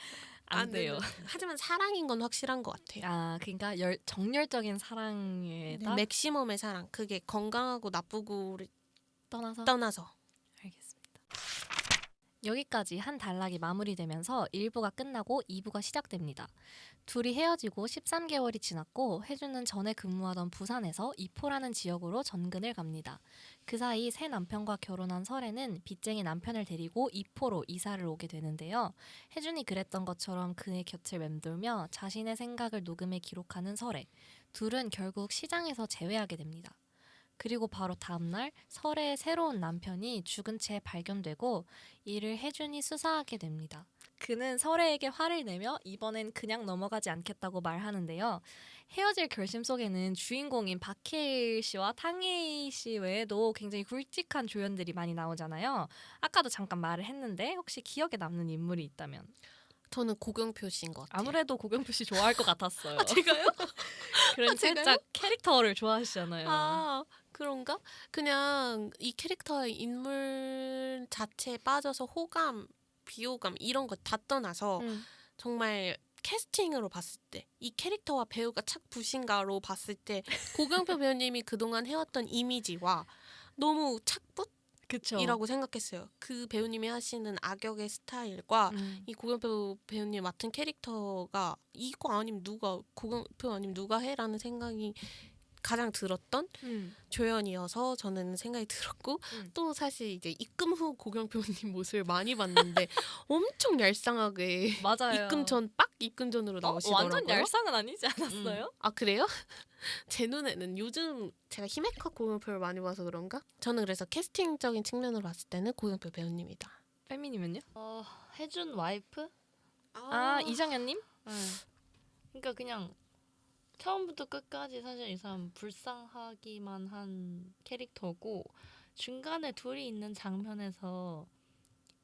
안 돼요. 하지만 사랑인 건 확실한 것 같아요. 그러니까 정열적인 사랑에다 맥시멈의 사랑. 그게 건강하고 나쁘고를 떠나서 알겠습니다. 여기까지 한 단락이 마무리되면서 1부가 끝나고 2부가 시작됩니다. 둘이 헤어지고 13개월이 지났고 혜주는 전에 근무하던 부산에서 이포라는 지역으로 전근을 갑니다. 그 사이 새 남편과 결혼한 설애는 빚쟁이 남편을 데리고 이포로 이사를 오게 되는데요. 혜준이 그랬던 것처럼 그의 곁을 맴돌며 자신의 생각을 녹음해 기록하는 설애. 둘은 결국 시장에서 재회하게 됩니다. 그리고 바로 다음날 설애의 새로운 남편이 죽은 채 발견되고 이를 혜준이 수사하게 됩니다. 그는 설애에게 화를 내며 이번엔 그냥 넘어가지 않겠다고 말하는데요. 헤어질 결심 속에는 주인공인 박해일 씨와 탕웨이 씨 외에도 굉장히 굵직한 조연들이 많이 나오잖아요. 아까도 잠깐 말을 했는데 혹시 기억에 남는 인물이 있다면? 저는 고경표 씨인 것 같아요. 아무래도 고경표 씨 좋아할 것 같았어요. 제가요? 그런 제가요? 살짝 캐릭터를 좋아하시잖아요. 아, 그런가? 그냥 이 캐릭터의 인물 자체에 빠져서 호감, 비호감 이런 거 다 떠나서 정말 캐스팅으로 봤을 때 이 캐릭터와 배우가 착붙인가로 봤을 때 고경표 배우님이 그동안 해왔던 이미지와 너무 착붙이라고 그쵸. 생각했어요. 그 배우님이 하시는 악역의 스타일과 이 고경표 배우님 맡은 캐릭터가 이거 아니면 누가 고경표 아니면 누가 해라는 생각이 가장 들었던 조연이어서 저는 생각이 들었고 또 사실 이제 입금 후 고경표님 모습을 많이 봤는데 엄청 얄쌍하게 맞아요. 입금 전으로 나오시더라고요. 완전 얄쌍은 아니지 않았어요? 아 그래요? 제 눈에는 요즘 제가 히메카 고경표를 많이 봐서 그런가? 저는 그래서 캐스팅적인 측면으로 봤을 때는 고경표 배우님이다. 빼미님은요? 혜준 와이프? 이정현님? 그러니까 그냥 처음부터 끝까지 사실 이 사람 불쌍하기만 한 캐릭터고 중간에 둘이 있는 장면에서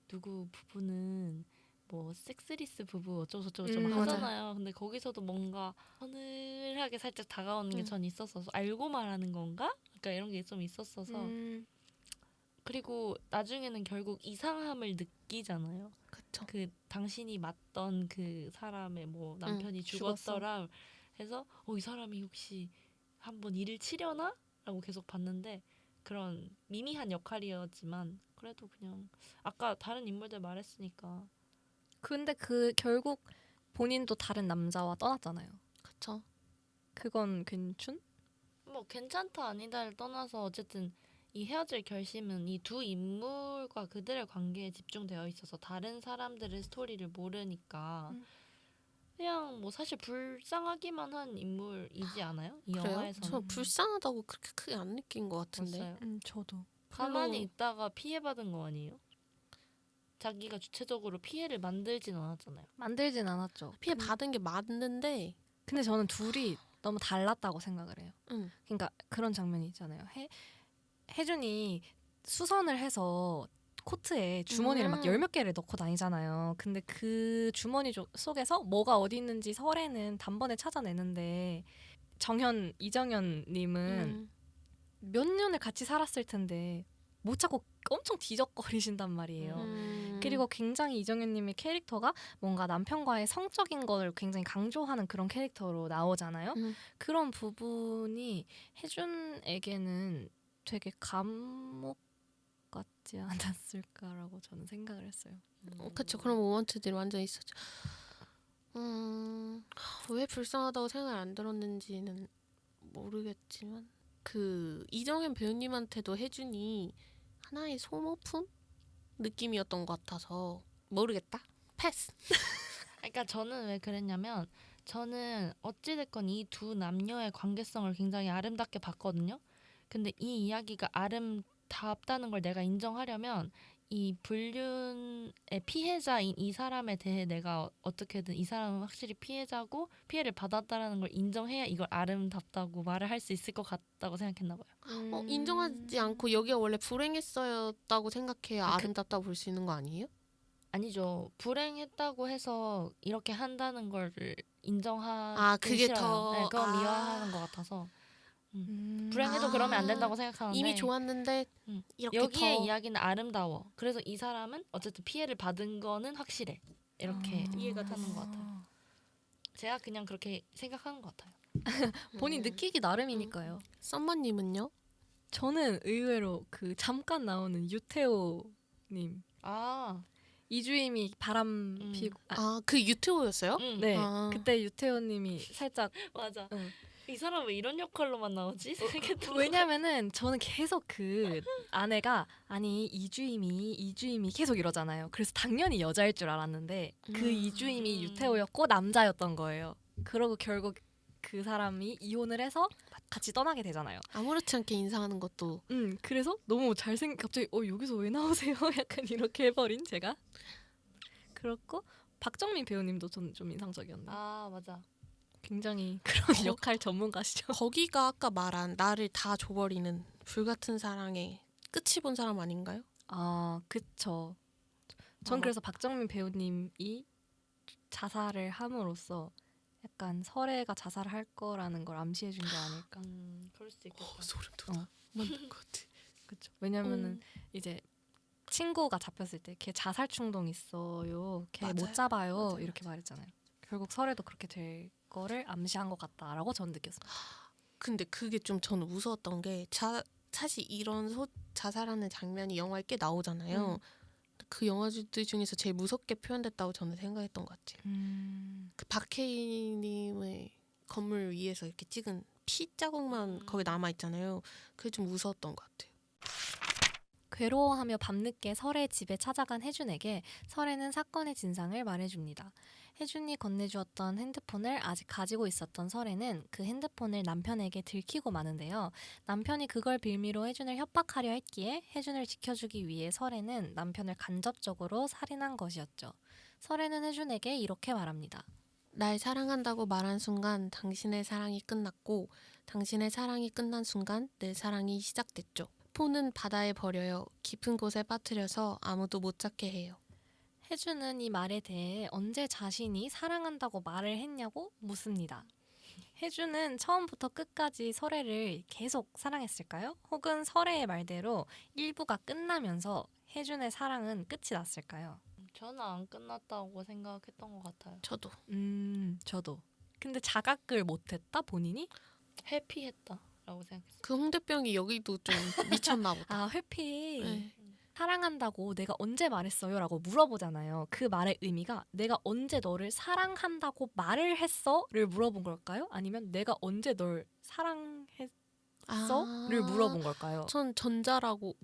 누구 부부는 뭐 섹스리스 부부 어쩌고저쩌고 좀 맞아요. 하잖아요. 근데 거기서도 뭔가 서늘하게 살짝 다가오는 게 전 있었어서 알고 말하는 건가? 그러니까 이런 게 좀 있었어서 그리고 나중에는 결국 이상함을 느끼잖아요. 그쵸. 그 당신이 맞던 그 사람의 뭐 남편이 죽었어. 죽었더라 해서 이 사람이 혹시 한번 일을 치려나? 라고 계속 봤는데 그런 미미한 역할이었지만 그래도 그냥 아까 다른 인물들 말했으니까 근데 그 결국 본인도 다른 남자와 떠났잖아요. 그쵸. 그건 괜춘? 뭐 괜찮다 아니다를 떠나서 어쨌든 이 헤어질 결심은 이 두 인물과 그들의 관계에 집중되어 있어서 다른 사람들의 스토리를 모르니까 그냥 뭐 사실 불쌍하기만 한 인물이지 않아요? 이 그래요? 영화에서는 저 불쌍하다고 그렇게 크게 안 느낀 것 같은데. 맞아요. 저도. 가만히 별로- 있다가 피해받은 거 아니에요? 자기가 주체적으로 피해를 만들진 않았잖아요. 만들진 않았죠. 피해 받은 게 맞는데. 근데 저는 둘이 너무 달랐다고 생각을 해요. 응. 그러니까 그런 장면이 있잖아요. 혜준이 수선을 해서 코트에 주머니를 막 열 몇 개를 넣고 다니잖아요. 근데 그 주머니 속에서 뭐가 어디 있는지 설에는 단번에 찾아내는데 이정현님은 몇 년을 같이 살았을 텐데 못 찾고 엄청 뒤적거리신단 말이에요. 그리고 굉장히 이정현님의 캐릭터가 뭔가 남편과의 성적인 걸 굉장히 강조하는 그런 캐릭터로 나오잖아요. 그런 부분이 혜준에게는 되게 감옥 같지 않았을까라고 저는 생각을 했어요. 그쵸. 그런 모먼트들이 완전 있었죠. 왜 불쌍하다고 생각을 안 들었는지는 모르겠지만 그 이정현 배우님한테도 혜준이 하나의 소모품 느낌이었던 것 같아서 모르겠다. 패스. 그러니까 저는 왜 그랬냐면 저는 어찌됐건 이 두 남녀의 관계성을 굉장히 아름답게 봤거든요. 근데 이 이야기가 아름답다는 걸 내가 인정하려면 이 불륜의 피해자인 이 사람에 대해 내가 어떻게든 이 사람은 확실히 피해자고 피해를 받았다라는 걸 인정해야 이걸 아름답다고 말을 할 수 있을 것 같다고 생각했나 봐요. 인정하지 않고 여기가 원래 불행했었다고 생각해야 아름답다고 볼 수 있는 거 아니에요? 아니죠. 불행했다고 해서 이렇게 한다는 거를 인정하기 그게 싫어요. 더- 네, 그건 아. 미화하는 것 같아서 불행해도 아. 그러면 안 된다고 생각하는데 이미 좋았는데 이렇게 여기의 더 이야기는 아름다워. 그래서 이 사람은 어쨌든 피해를 받은 거는 확실해. 이렇게 이해가 하는 것 같아요. 제가 그냥 그렇게 생각하는 것 같아요. 본인 느끼기 나름이니까요. 썸머님은요? 저는 의외로 그 잠깐 나오는 유태호님 아, 이주임이 바람 피고 그 유튜브였어요? 네 아. 그때 유태호님이 살짝 맞아. 응. 이 사람 왜 이런 역할로만 나오지? 생각했던 왜냐면은 저는 계속 그 아내가 아니 이주임이 계속 이러잖아요. 그래서 당연히 여자일 줄 알았는데 그 이주임이 유태호였고 남자였던 거예요. 그러고 결국 그 사람이 이혼을 해서 같이 떠나게 되잖아요. 아무렇지 않게 인사하는 것도 그래서 너무 갑자기 여기서 왜 나오세요? 약간 이렇게 해버린 제가. 그렇고 박정민 배우님도 좀 인상적이었네요. 아, 맞아. 굉장히 그런 역할 전문가시죠. 거기가 아까 말한 나를 다 줘버리는 불같은 사랑의 끝이 본 사람 아닌가요? 아, 그쵸. 전 그래서 박정민 배우님이 자살을 함으로써 약간 설애가 자살을 할 거라는 걸 암시해 준 게 아닐까. 그럴 수 있겠다. 소름 돋아. 맞는 것 같아. 그쵸. 왜냐면은 이제 친구가 잡혔을 때 걔 자살 충동 있어요. 걔 못 맞아요. 잡아요. 맞아요. 이렇게 말했잖아요. 결국 설애도 그렇게 될 거를 암시한 것 같다라고 저는 느꼈습니다. 근데 그게 좀 저는 무서웠던 게 사실 이런 자살하는 장면이 영화에 꽤 나오잖아요. 그 영화들 중에서 제일 무섭게 표현됐다고 저는 생각했던 것 같아요. 그 박해일님의 건물 위에서 이렇게 찍은 피 자국만 거기 남아 있잖아요. 그게 좀 무서웠던 것 같아요. 괴로워하며 밤늦게 설의 집에 찾아간 혜준에게 설애는 사건의 진상을 말해줍니다. 혜준이 건네주었던 핸드폰을 아직 가지고 있었던 설애는 그 핸드폰을 남편에게 들키고 마는데요. 남편이 그걸 빌미로 혜준을 협박하려 했기에 혜준을 지켜주기 위해 설애는 남편을 간접적으로 살인한 것이었죠. 설애는 혜준에게 이렇게 말합니다. 날 사랑한다고 말한 순간 당신의 사랑이 끝났고 당신의 사랑이 끝난 순간 내 사랑이 시작됐죠. 폰은 바다에 버려요. 깊은 곳에 빠뜨려서 아무도 못 찾게 해요. 혜주는 이 말에 대해 언제 자신이 사랑한다고 말을 했냐고 묻습니다. 혜주는 처음부터 끝까지 설애를 계속 사랑했을까요? 혹은 설애의 말대로 1부가 끝나면서 혜준의 사랑은 끝이 났을까요? 저는 안 끝났다고 생각했던 것 같아요. 저도. 저도. 근데 자각을 못했다 본인이? 해피했다라고 생각했어요. 그 홍대병이 여기도 좀 미쳤나 보다. 아 회피. 네. 사랑한다고 내가 언제 말했어요? 라고 물어보잖아요. 그 말의 의미가 내가 언제 너를 사랑한다고 말을 했어? 를 물어본 걸까요? 아니면 내가 언제 널 사랑했어? 를 물어본 걸까요? 전 전자라고.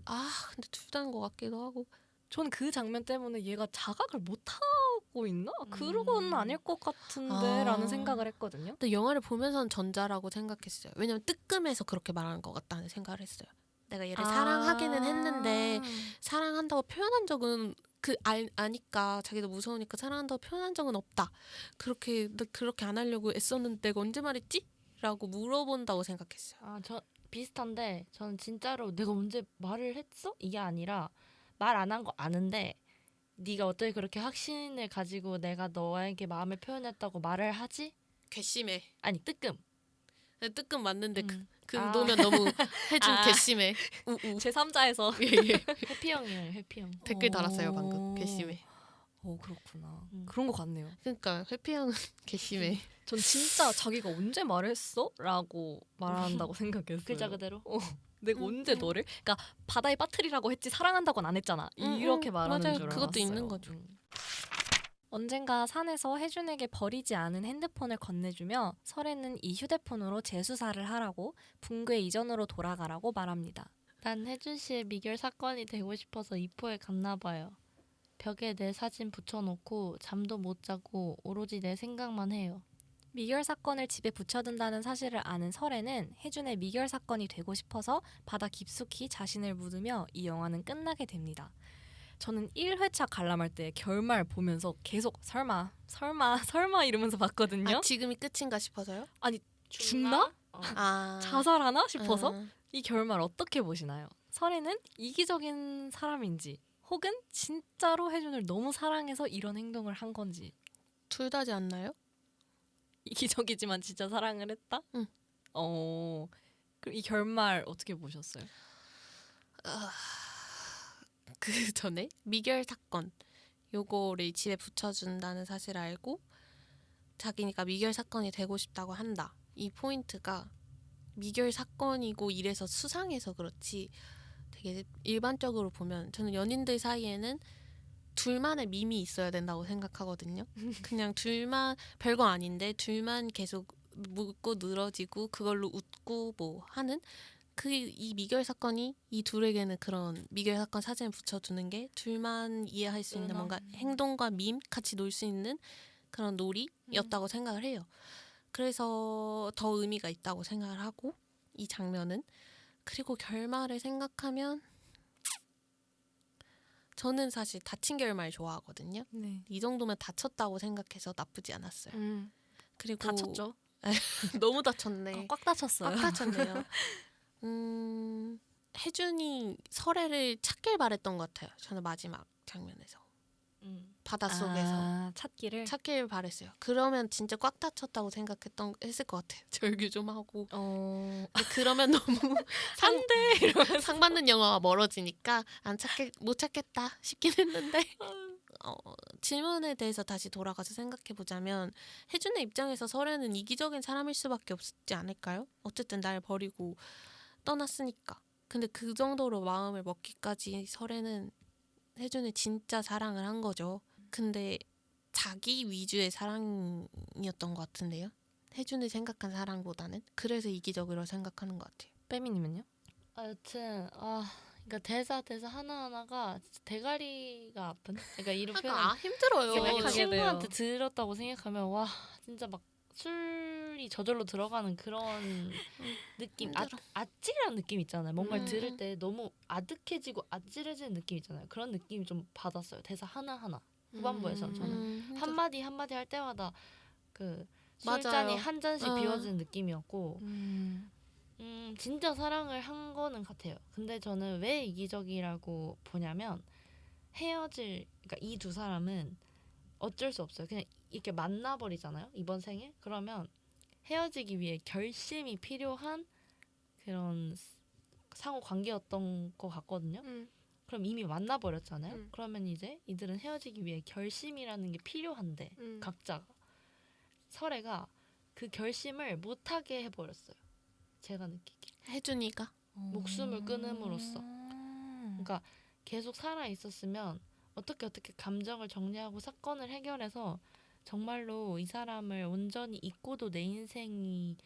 근데 둘 다인 것 같기도 하고. 전 그 장면 때문에 얘가 자각을 못하고 있나? 그건 아닐 것 같은데 라는 생각을 했거든요. 근데 영화를 보면서는 전자라고 생각했어요. 왜냐면 뜨끔해서 그렇게 말하는 것 같다는 생각을 했어요. 내가 얘를 사랑하기는 했는데 사랑한다고 표현한 적은 아니까 자기도 무서우니까 사랑한다고 표현한 적은 없다. 그렇게 안 하려고 애썼는데 내가 언제 말했지? 라고 물어본다고 생각했어요. 저 비슷한데 저는 진짜로 내가 언제 말을 했어? 이게 아니라 말 안 한 거 아는데 네가 어떻게 그렇게 확신을 가지고 내가 너에게 마음을 표현했다고 말을 하지? 괘씸해. 아니 뜨끔. 뜨끔 맞는데 그 아. 노면 너무 해준 괘씸해. 우우. 제3자에서 예. 해피형이에요. 해피형. 댓글 달았어요 방금. 괘씸해. 그렇구나. 그런 것 같네요. 그러니까 회피형은 괘씸해. 전 진짜 자기가 언제 말했어? 라고 말한다고 생각했어요. 글자 그대로. 내가 언제 너를? 그러니까 바다에 빠뜨리라고 했지 사랑한다고는 안 했잖아. 이렇게 말하는 맞아요. 줄 알았어요. 그것도 있는 거죠. 언젠가 산에서 혜준에게 버리지 않은 핸드폰을 건네주며 설애는 이 휴대폰으로 재수사를 하라고 붕괴 이전으로 돌아가라고 말합니다. 난 혜준 씨의 미결 사건이 되고 싶어서 이포에 갔나 봐요. 벽에 내 사진 붙여놓고 잠도 못 자고 오로지 내 생각만 해요. 미결 사건을 집에 붙여둔다는 사실을 아는 설애는 혜준의 미결 사건이 되고 싶어서 바다 깊숙이 자신을 묻으며 이 영화는 끝나게 됩니다. 저는 1회차 관람할 때 결말 보면서 계속 설마 이러면서 봤거든요. 지금이 끝인가 싶어서요? 죽나? 자살하나 싶어서 아. 이 결말 어떻게 보시나요? 설애는 이기적인 사람인지 혹은 진짜로 혜준을 너무 사랑해서 이런 행동을 한 건지. 둘 다지 않나요? 이기적이지만 진짜 사랑을 했다? 응. 그럼 이 결말 어떻게 보셨어요? 그 전에 미결 사건 요거를 집에 붙여준다는 사실을 알고 자기니까 미결 사건이 되고 싶다고 한다. 이 포인트가 미결 사건이고 이래서 수상해서 그렇지 되게 일반적으로 보면 저는 연인들 사이에는 둘만의 밈이 있어야 된다고 생각하거든요. 그냥 둘만 별거 아닌데 둘만 계속 묻고 늘어지고 그걸로 웃고 뭐 하는 이 미결 사건이 이 둘에게는 그런 미결 사건 사진을 붙여주는 게 둘만 이해할 수 있는 뭔가 행동과 밈 같이 놀 수 있는 그런 놀이였다고 생각을 해요. 그래서 더 의미가 있다고 생각을 하고 이 장면은 그리고 결말을 생각하면 저는 사실 다친 결말 좋아하거든요. 네. 이 정도면 다쳤다고 생각해서 나쁘지 않았어요. 그리고 다쳤죠. 너무 다쳤네. 꽉 다쳤어요. 꽉 다쳤네요. 혜준이 설애를 찾길 바랬던 것 같아요. 저는 마지막 장면에서 바닷속에서 찾길 바랬어요. 그러면 진짜 꽉 다쳤다고 했을 것 같아요. 절규 좀 하고. 근데 그러면 너무 상 받는 영화가 멀어지니까 못 찾겠다 싶긴 했는데 질문에 대해서 다시 돌아가서 생각해 보자면 혜준의 입장에서 설애는 이기적인 사람일 수밖에 없지 않을까요? 어쨌든 날 버리고 떠났으니까. 근데 그 정도로 마음을 먹기까지 설애는 혜준을 진짜 사랑을 한 거죠. 근데 자기 위주의 사랑이었던 것 같은데요. 혜준을 생각한 사랑보다는. 그래서 이기적으로 생각하는 것 같아요. 빼미님은요? 여튼 그러니까 대사 하나하나가 진짜 대가리가 아픈. 그러니까 이런 표현. 힘들어요. 만약 하게 친구한테 들었다고 생각하면 와 진짜 막 술이 저절로 들어가는 그런 느낌. 아찔한 느낌 있잖아요. 뭔가를 들을 때 너무 아득해지고 아찔해지는 느낌 있잖아요. 그런 느낌이 좀 받았어요. 대사 하나하나. 후반부에서 저는 한마디 할 때마다 그 맞아요. 술잔이 한 잔씩 어. 비워지는 느낌이었고 진짜 사랑을 한 거는 같아요. 근데 저는 왜 이기적이라고 보냐면 그러니까 이 두 사람은 어쩔 수 없어요. 그냥 이렇게 만나버리잖아요. 이번 생에. 그러면 헤어지기 위해 결심이 필요한 그런 상호 관계였던 것 같거든요. 그럼 이미 만나버렸잖아요. 그러면 이제 이들은 헤어지기 위해 결심이라는 게 필요한데 각자가 설애가 그 결심을 못하게 해버렸어요. 제가 느끼기에. 혜준이가 목숨을 끊음으로써. 그러니까 계속 살아 있었으면 어떻게 감정을 정리하고 사건을 해결해서 정말로 이 사람을 온전히 잊고도 내 인생이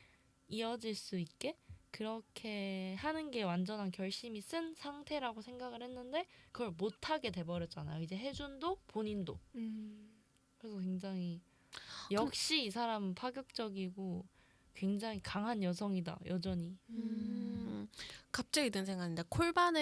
이어질 수 있게 그렇게 하는 게 완전한 결심이 쓴 상태라고 생각을 했는데 그걸 못하게 돼버렸잖아요. 이제 혜준도 본인도. 그래서 굉장히 역시 이 사람은 파격적이고 굉장히 강한 여성이다. 여전히. 갑자기 든 생각인데 콜바넴